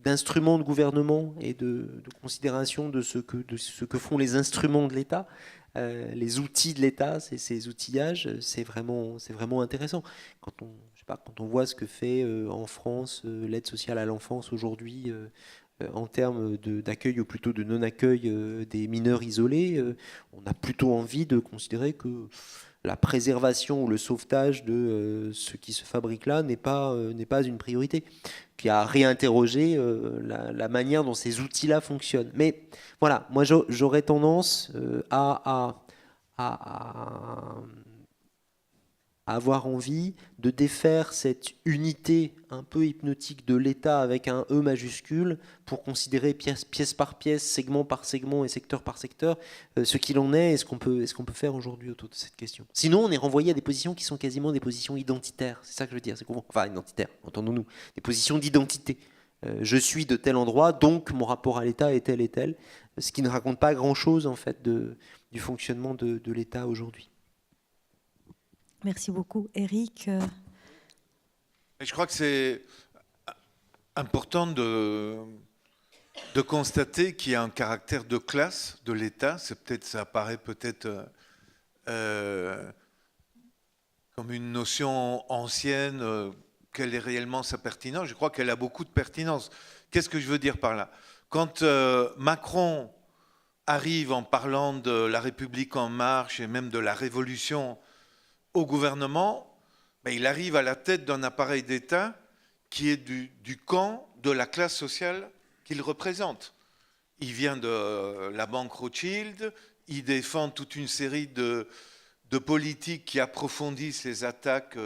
Speaker 2: d'instruments de gouvernement et de considération de ce que font les instruments de l'État, les outils de l'État, ces outillages, c'est vraiment intéressant. Quand on voit ce que fait en France l'aide sociale à l'enfance aujourd'hui, en termes d'accueil ou plutôt de non-accueil des mineurs isolés, on a plutôt envie de considérer que la préservation ou le sauvetage de ce qui se fabrique là n'est pas une priorité, qui a réinterrogé la manière dont ces outils-là fonctionnent. Mais voilà, moi j'aurais tendance à avoir envie de défaire cette unité un peu hypnotique de l'État avec un E majuscule pour considérer pièce par pièce, segment par segment et secteur par secteur ce qu'il en est et ce qu'on peut faire aujourd'hui autour de cette question. Sinon, on est renvoyé à des positions qui sont quasiment des positions identitaires. C'est ça que je veux dire. Enfin, identitaires, entendons-nous. Des positions d'identité. Je suis de tel endroit, donc mon rapport à l'État est tel et tel. Ce qui ne raconte pas grand-chose, en fait, du fonctionnement de l'État aujourd'hui.
Speaker 1: Merci beaucoup. Eric
Speaker 3: Je crois que c'est important de constater qu'il y a un caractère de classe de l'État. Ça apparaît peut-être comme une notion ancienne. Quelle est réellement sa pertinence? Je crois qu'elle a beaucoup de pertinence. Qu'est-ce que je veux dire par là? Quand Macron arrive en parlant de la République en marche et même de la révolution au gouvernement, il arrive à la tête d'un appareil d'État qui est du camp de la classe sociale qu'il représente. Il vient de la banque Rothschild, il défend toute une série de politiques qui approfondissent les attaques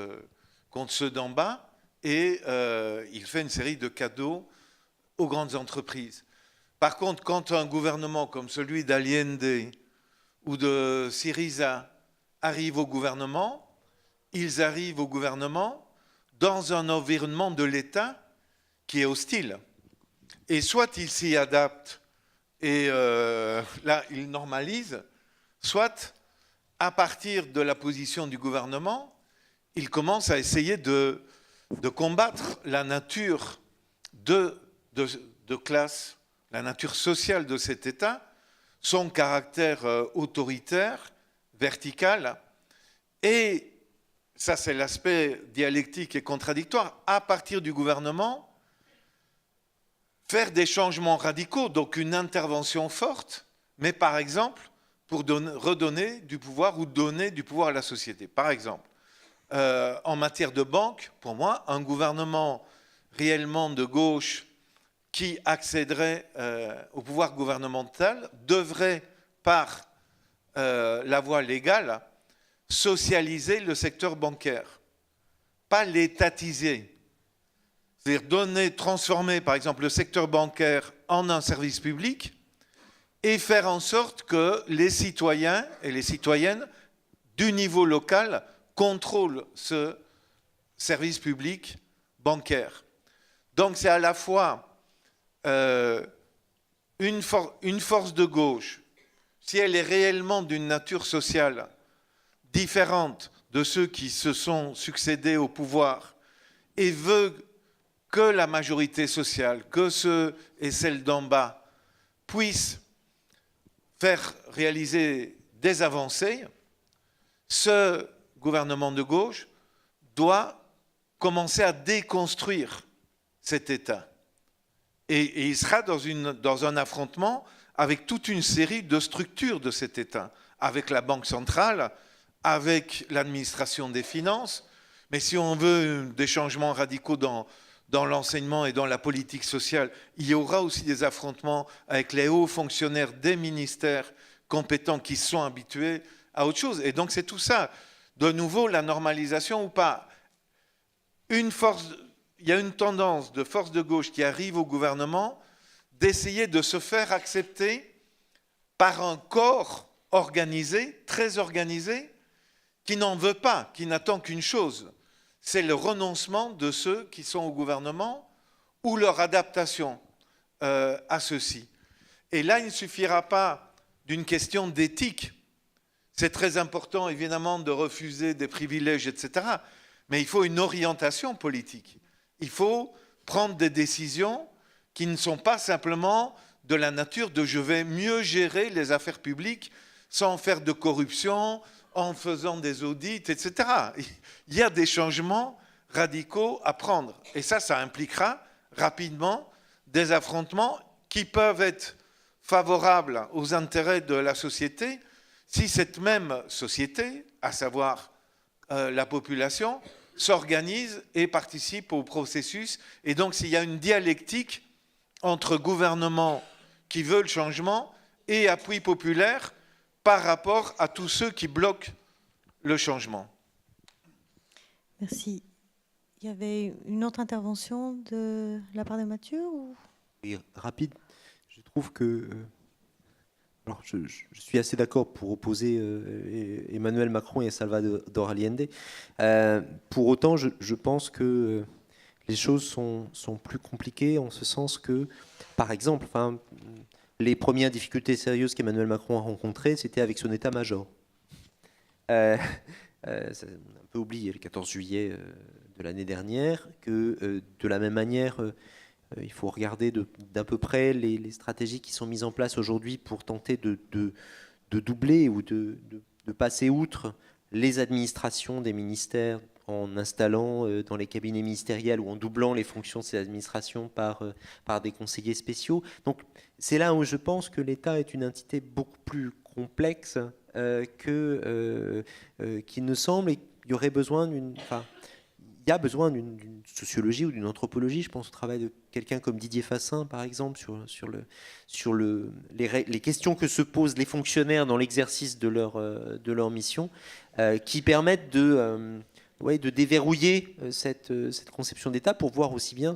Speaker 3: contre ceux d'en bas, et il fait une série de cadeaux aux grandes entreprises. Par contre, quand un gouvernement comme celui d'Allende ou de Syriza arrivent au gouvernement, ils arrivent au gouvernement dans un environnement de l'État qui est hostile. Et soit ils s'y adaptent et là, ils normalisent, soit, à partir de la position du gouvernement, ils commencent à essayer de combattre la nature de classe, la nature sociale de cet État, son caractère autoritaire, vertical, et ça c'est l'aspect dialectique et contradictoire, à partir du gouvernement, faire des changements radicaux, donc une intervention forte, mais par exemple pour redonner du pouvoir ou donner du pouvoir à la société. Par exemple, en matière de banque, pour moi, un gouvernement réellement de gauche qui accéderait au pouvoir gouvernemental devrait, par la voie légale, socialiser le secteur bancaire, pas l'étatiser. C'est-à-dire transformer par exemple le secteur bancaire en un service public et faire en sorte que les citoyens et les citoyennes du niveau local contrôlent ce service public bancaire. Donc c'est à la fois une force de gauche, si elle est réellement d'une nature sociale différente de ceux qui se sont succédés au pouvoir et veut que la majorité sociale, que ceux et celles d'en bas puissent faire réaliser des avancées, ce gouvernement de gauche doit commencer à déconstruire cet État. Et il sera dans un affrontement avec toute une série de structures de cet État, avec la Banque centrale, avec l'administration des finances. Mais si on veut des changements radicaux dans l'enseignement et dans la politique sociale, il y aura aussi des affrontements avec les hauts fonctionnaires des ministères compétents qui sont habitués à autre chose. Et donc c'est tout ça. De nouveau, la normalisation ou pas. Il y a une tendance de force de gauche qui arrive au gouvernement d'essayer de se faire accepter par un corps organisé, très organisé, qui n'en veut pas, qui n'attend qu'une chose, c'est le renoncement de ceux qui sont au gouvernement ou leur adaptation à ceux-ci. Et là, il ne suffira pas d'une question d'éthique. C'est très important, évidemment, de refuser des privilèges, etc. Mais il faut une orientation politique. Il faut prendre des décisions qui ne sont pas simplement de la nature de « je vais mieux gérer les affaires publiques sans faire de corruption, en faisant des audits, etc. » Il y a des changements radicaux à prendre. Et ça impliquera rapidement des affrontements qui peuvent être favorables aux intérêts de la société si cette même société, à savoir la population, s'organise et participe au processus. Et donc s'il y a une dialectique entre gouvernements qui veulent le changement et appui populaire par rapport à tous ceux qui bloquent le changement.
Speaker 1: Merci. Il y avait une autre intervention de la part de Mathieu ou...
Speaker 2: Oui, rapide. Je trouve que... alors je suis assez d'accord pour opposer Emmanuel Macron et Salvador Allende. Pour autant, je pense que les choses sont plus compliquées en ce sens que, par exemple, les premières difficultés sérieuses qu'Emmanuel Macron a rencontrées, c'était avec son état-major. C'est un peu oublié le 14 juillet de l'année dernière, que de la même manière, il faut regarder d'à peu près les stratégies qui sont mises en place aujourd'hui pour tenter de doubler ou de passer outre les administrations des ministères en installant dans les cabinets ministériels ou en doublant les fonctions de ces administrations par des conseillers spéciaux. Donc c'est là où je pense que l'État est une entité beaucoup plus complexe qu'il ne semble, et il y aurait besoin il y a besoin d'une sociologie ou d'une anthropologie. Je pense au travail de quelqu'un comme Didier Fassin, par exemple, sur les questions que se posent les fonctionnaires dans l'exercice de leur mission, qui permettent de déverrouiller cette conception d'État pour voir aussi bien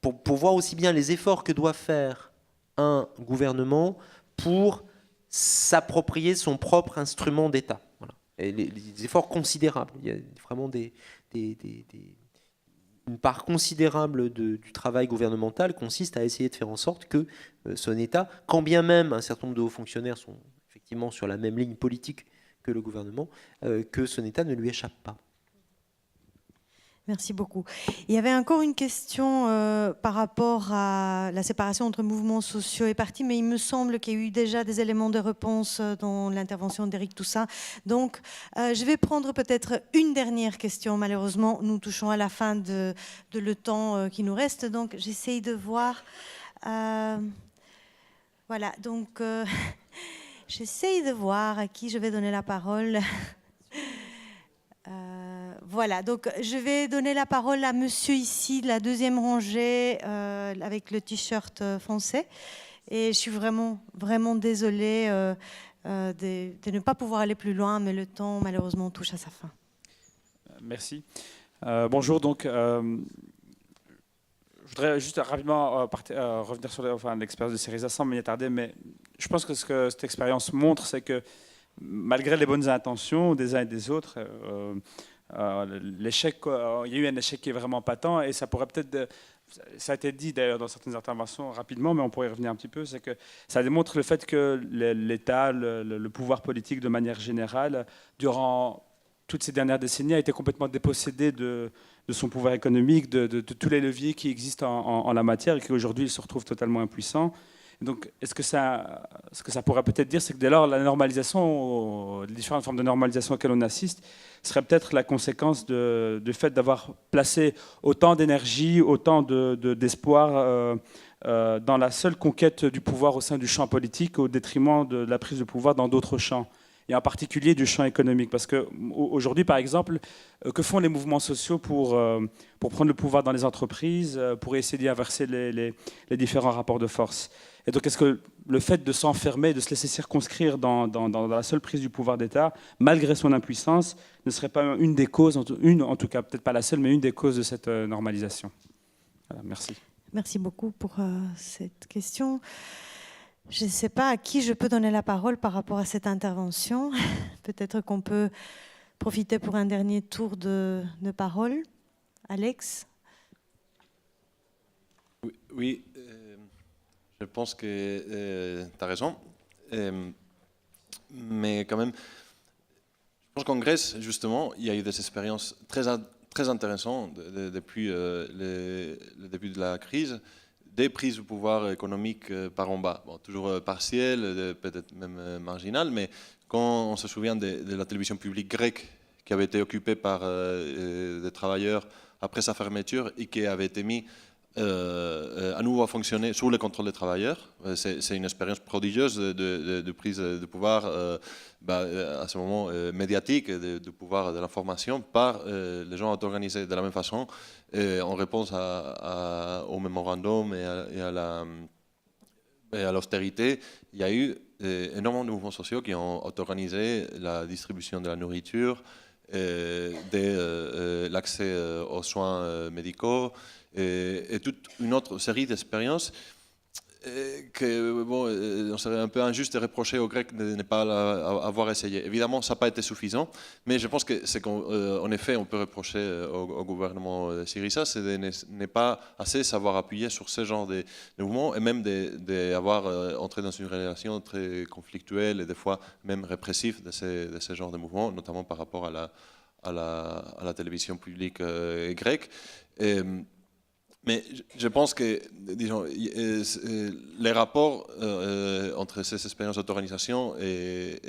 Speaker 2: pour voir aussi bien les efforts que doit faire un gouvernement pour s'approprier son propre instrument d'État. Voilà. Et les efforts considérables. Il y a vraiment une part considérable du travail gouvernemental consiste à essayer de faire en sorte que son État, quand bien même un certain nombre de hauts fonctionnaires sont effectivement sur la même ligne politique que le gouvernement, que son État ne lui échappe pas.
Speaker 1: Merci beaucoup. Il y avait encore une question par rapport à la séparation entre mouvements sociaux et partis, mais il me semble qu'il y a eu déjà des éléments de réponse dans l'intervention d'Éric Toussaint. Donc, je vais prendre peut-être une dernière question. Malheureusement, nous touchons à la fin de le temps qui nous reste. Donc, j'essaye de voir. Voilà, donc, j'essaye de voir à qui je vais donner la parole. Voilà, donc je vais donner la parole à monsieur ici, de la deuxième rangée, avec le t-shirt foncé. Et je suis vraiment, vraiment désolée de ne pas pouvoir aller plus loin, mais le temps, malheureusement, touche à sa fin.
Speaker 8: Merci. Bonjour, donc je voudrais juste rapidement revenir sur l'expérience de Syriza sans m'y attarder, mais je pense que ce que cette expérience montre, c'est que malgré les bonnes intentions des uns et des autres, l'échec, il y a eu un échec qui est vraiment patent, et ça pourrait peut-être, ça a été dit d'ailleurs dans certaines interventions rapidement, mais on pourrait y revenir un petit peu, c'est que ça démontre le fait que l'État, le pouvoir politique de manière générale, durant toutes ces dernières décennies, a été complètement dépossédé de son pouvoir économique, de tous les leviers qui existent en la matière, et qu'aujourd'hui il se retrouve totalement impuissant. Donc, ce que ça pourrait peut-être dire, c'est que dès lors, la normalisation, les différentes formes de normalisation auxquelles on assiste, serait peut-être la conséquence du fait d'avoir placé autant d'énergie, autant d'espoir dans la seule conquête du pouvoir au sein du champ politique, au détriment de la prise de pouvoir dans d'autres champs, et en particulier du champ économique. Parce qu'aujourd'hui, par exemple, que font les mouvements sociaux pour prendre le pouvoir dans les entreprises, pour essayer d'y inverser les différents rapports de force? Et donc, est-ce que le fait de s'enfermer, de se laisser circonscrire dans la seule prise du pouvoir d'État, malgré son impuissance, ne serait pas une des causes, en tout cas, peut-être pas la seule, mais une des causes de cette normalisation? Voilà, merci.
Speaker 1: Merci beaucoup pour cette question. Je ne sais pas à qui je peux donner la parole par rapport à cette intervention. Peut-être qu'on peut profiter pour un dernier tour de parole. Alex?
Speaker 4: Oui, je pense que tu as raison. Mais quand même, je pense qu'en Grèce, justement, il y a eu des expériences très intéressantes depuis le début de la crise, des prises de pouvoir économique par en bas. Bon, toujours partielles, peut-être même marginales, mais quand on se souvient de la télévision publique grecque qui avait été occupée par des travailleurs après sa fermeture et qui avait été mis à nouveau à fonctionner sous le contrôle des travailleurs. C'est une expérience prodigieuse de prise de pouvoir à ce moment médiatique, de pouvoir de l'information par les gens auto-organisés. De la même façon, en réponse au mémorandum et à l'austérité, il y a eu énormément de mouvements sociaux qui ont auto-organisé la distribution de la nourriture, l'accès aux soins médicaux, et toute une autre série d'expériences que, bon, on serait un peu injuste de reprocher aux Grecs de ne pas avoir essayé. Évidemment, ça n'a pas été suffisant, mais je pense que c'est qu'en effet, on peut reprocher au gouvernement Syriza, c'est de ne pas assez savoir appuyer sur ce genre de mouvements, et même d'avoir entré dans une relation très conflictuelle et des fois même répressive de ce genre de mouvements, notamment par rapport à la télévision publique grecque. Mais je pense que, disons, les rapports entre ces expériences d'auto-organisation et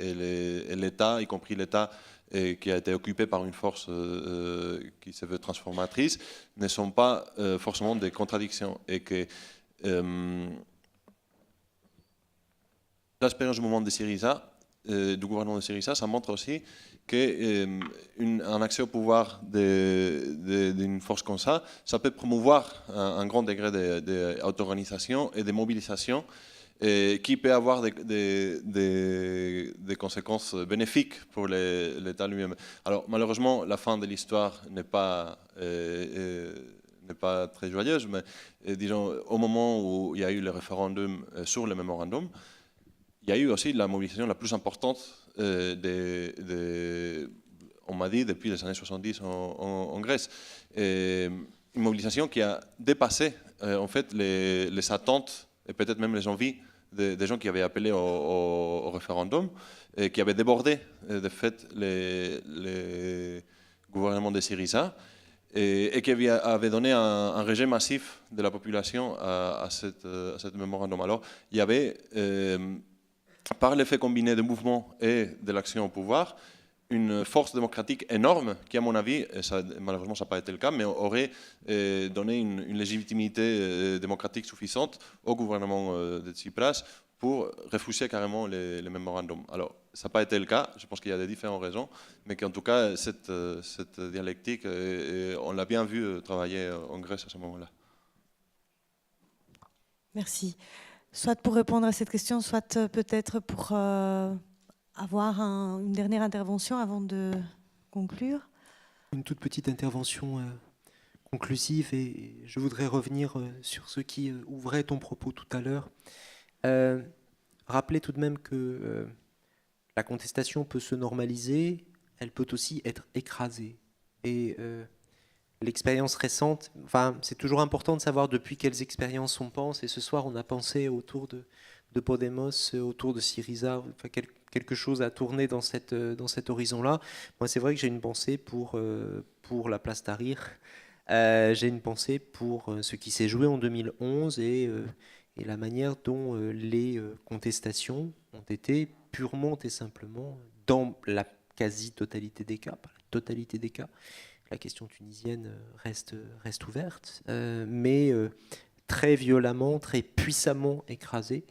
Speaker 4: l'État, y compris l'État qui a été occupé par une force qui se veut transformatrice, ne sont pas forcément des contradictions. Et que l'expérience du mouvement de Syriza, du gouvernement de Syriza, ça montre aussi qu'un accès au pouvoir d'une force comme ça peut promouvoir un grand degré d'auto-organisation et de mobilisation qui peut avoir des conséquences bénéfiques pour l'État lui-même. Alors malheureusement, la fin de l'histoire n'est pas très joyeuse, mais disons, au moment où il y a eu le référendum sur le mémorandum, il y a eu aussi la mobilisation la plus importante on m'a dit, depuis les années 70 en Grèce. Une mobilisation qui a dépassé en fait les attentes et peut-être même les envies des gens qui avaient appelé au référendum et qui avaient débordé de fait les gouvernements de Syriza. et qui avait donné un rejet massif de la population à cette mémorandum. Alors, il y avait, par l'effet combiné du mouvement et de l'action au pouvoir, une force démocratique énorme qui, à mon avis, et ça, malheureusement ça n'a pas été le cas, mais aurait donné une légitimité démocratique suffisante au gouvernement de Tsipras pour refuser carrément les mémorandums. Alors, ça n'a pas été le cas, je pense qu'il y a des différentes raisons, mais qu'en tout cas, cette dialectique, on l'a bien vu travailler en Grèce à ce moment-là.
Speaker 1: Merci. Soit pour répondre à cette question, soit peut-être pour avoir une dernière intervention avant de conclure.
Speaker 2: Une toute petite intervention conclusive, et je voudrais revenir sur ce qui ouvrait ton propos tout à l'heure. Rappeler tout de même que la contestation peut se normaliser, elle peut aussi être écrasée. Et l'expérience récente, enfin, c'est toujours important de savoir depuis quelles expériences on pense, et ce soir on a pensé autour de Podemos, autour de Syriza, enfin, quelque chose a tourné dans cet horizon-là. Moi, c'est vrai que j'ai une pensée pour la place Tahrir. J'ai une pensée pour ce qui s'est joué en 2011 et la manière dont les contestations ont été purement et simplement, dans la quasi-totalité des cas, pas la totalité des cas, la question tunisienne reste ouverte, mais très violemment, très puissamment écrasée.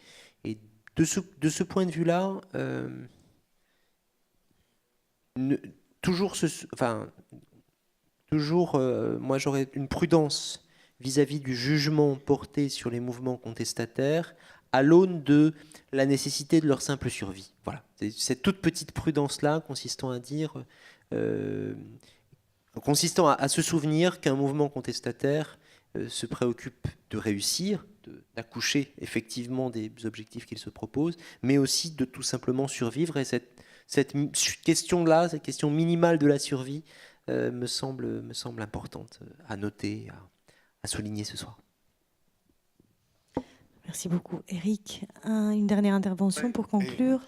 Speaker 2: Et de ce point de vue-là, moi j'aurais une prudence vis-à-vis du jugement porté sur les mouvements contestataires à l'aune de la nécessité de leur simple survie. Voilà, c'est cette toute petite prudence-là consistant à dire, consistant à se souvenir qu'un mouvement contestataire se préoccupe de réussir, d'accoucher effectivement des objectifs qu'il se propose, mais aussi de tout simplement survivre. Et cette question-là, cette question minimale de la survie, me semble importante à noter, à souligner ce soir.
Speaker 1: Merci beaucoup. Eric, une dernière intervention pour conclure.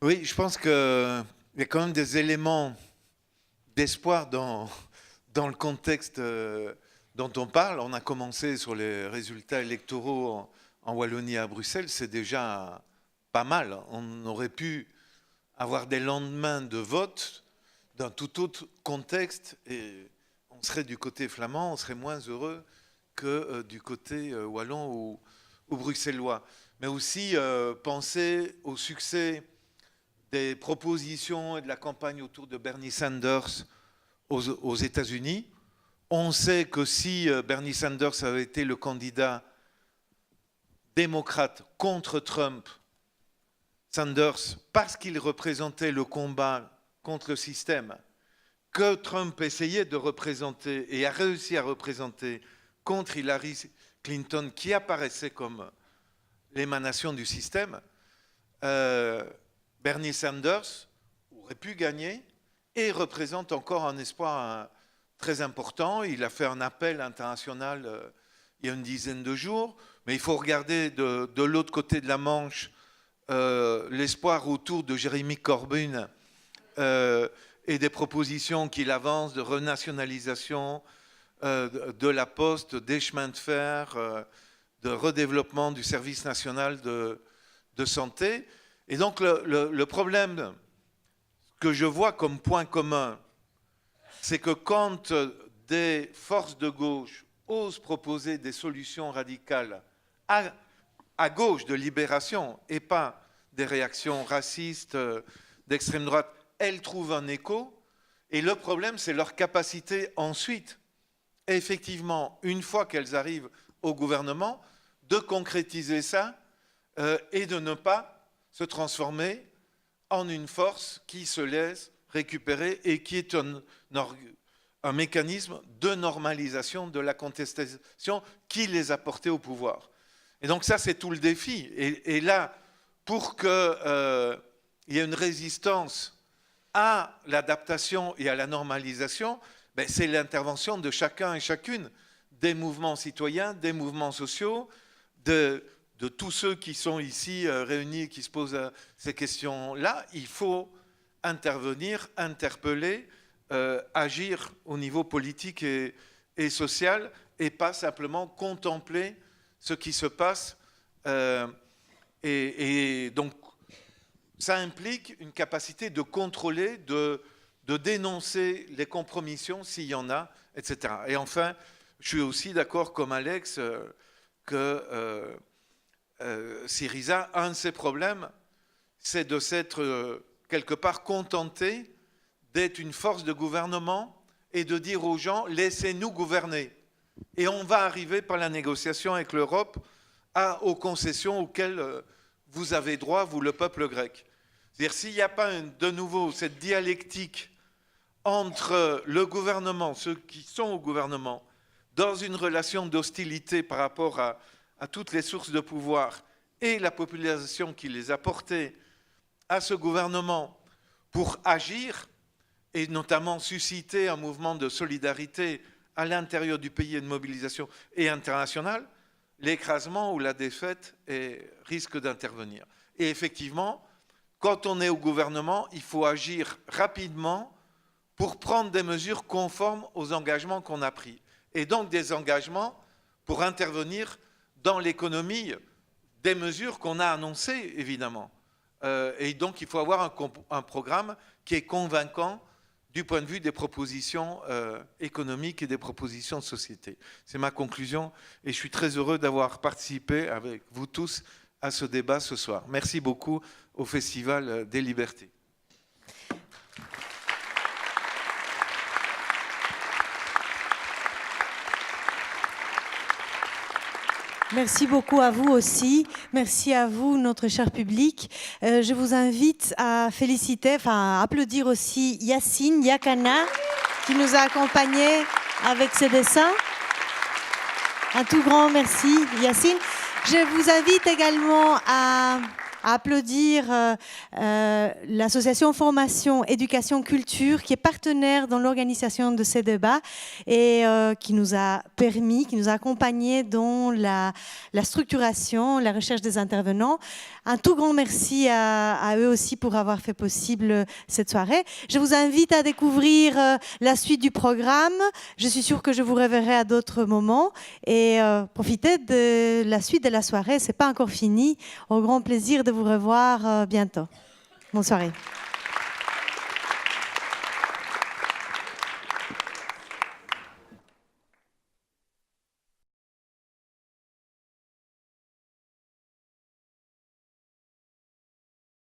Speaker 3: Oui, je pense qu'il y a quand même des éléments d'espoir dans le contexte dont on parle. On a commencé sur les résultats électoraux en Wallonie à Bruxelles, c'est déjà pas mal. On aurait pu avoir des lendemains de vote dans tout autre contexte et on serait du côté flamand, on serait moins heureux que du côté wallon ou bruxellois. Mais aussi penser au succès des propositions et de la campagne autour de Bernie Sanders aux États-Unis. On sait que si Bernie Sanders avait été le candidat démocrate contre Trump, Sanders, parce qu'il représentait le combat contre le système que Trump essayait de représenter et a réussi à représenter contre Hillary Clinton, qui apparaissait comme l'émanation du système, Bernie Sanders aurait pu gagner et représente encore un espoir très important. Il a fait un appel international il y a une dizaine de jours, mais il faut regarder de l'autre côté de la Manche l'espoir autour de Jeremy Corbyn et des propositions qu'il avance de renationalisation de la poste, des chemins de fer, de redéveloppement du service national de santé. Et donc le problème que je vois comme point commun, c'est que quand des forces de gauche osent proposer des solutions radicales à gauche de libération et pas des réactions racistes d'extrême droite, elles trouvent un écho. Et le problème, c'est leur capacité ensuite, effectivement, une fois qu'elles arrivent au gouvernement, de concrétiser ça et de ne pas se transformer en une force qui se laisse récupérer et qui est un mécanisme de normalisation de la contestation qui les a portés au pouvoir. Et donc ça, c'est tout le défi. Et là, pour qu'il y ait une résistance à l'adaptation et à la normalisation, ben, c'est l'intervention de chacun et chacune des mouvements citoyens, des mouvements sociaux, de tous ceux qui sont ici réunis et qui se posent ces questions-là. Il faut intervenir, interpeller, agir au niveau politique et social et pas simplement contempler ce qui se passe. Et donc, ça implique une capacité de contrôler, de dénoncer les compromissions s'il y en a, etc. Et enfin, je suis aussi d'accord comme Alex que Syriza, un de ses problèmes, c'est de s'être quelque part contenté d'être une force de gouvernement et de dire aux gens « laissez-nous gouverner ». Et on va arriver par la négociation avec l'Europe aux concessions auxquelles vous avez droit, vous, le peuple grec. C'est-à-dire, s'il n'y a pas de nouveau cette dialectique entre le gouvernement, ceux qui sont au gouvernement, dans une relation d'hostilité par rapport à toutes les sources de pouvoir, et la population qui les a portés à ce gouvernement pour agir, et notamment susciter un mouvement de solidarité à l'intérieur du pays et de mobilisation et internationale, l'écrasement ou la défaite risque d'intervenir. Et effectivement, quand on est au gouvernement, il faut agir rapidement pour prendre des mesures conformes aux engagements qu'on a pris. Et donc des engagements pour intervenir dans l'économie, des mesures qu'on a annoncées, évidemment. Et donc il faut avoir un programme qui est convaincant du point de vue des propositions économiques et des propositions de société. C'est ma conclusion et je suis très heureux d'avoir participé avec vous tous à ce débat ce soir. Merci beaucoup au Festival des Libertés.
Speaker 1: Merci beaucoup à vous aussi. Merci à vous, notre cher public. Je vous invite à féliciter, à applaudir aussi Yacine Yakana, qui nous a accompagnés avec ses dessins. Un tout grand merci, Yacine. Je vous invite également à applaudir l'association Formation, Éducation, Culture, qui est partenaire dans l'organisation de ces débats et qui nous a permis, qui nous a accompagnés dans la structuration, la recherche des intervenants. Un tout grand merci à eux aussi pour avoir fait possible cette soirée. Je vous invite à découvrir la suite du programme. Je suis sûre que je vous reverrai à d'autres moments et profitez de la suite de la soirée. C'est pas encore fini. Au grand plaisir de vous revoir bientôt. Bonne soirée.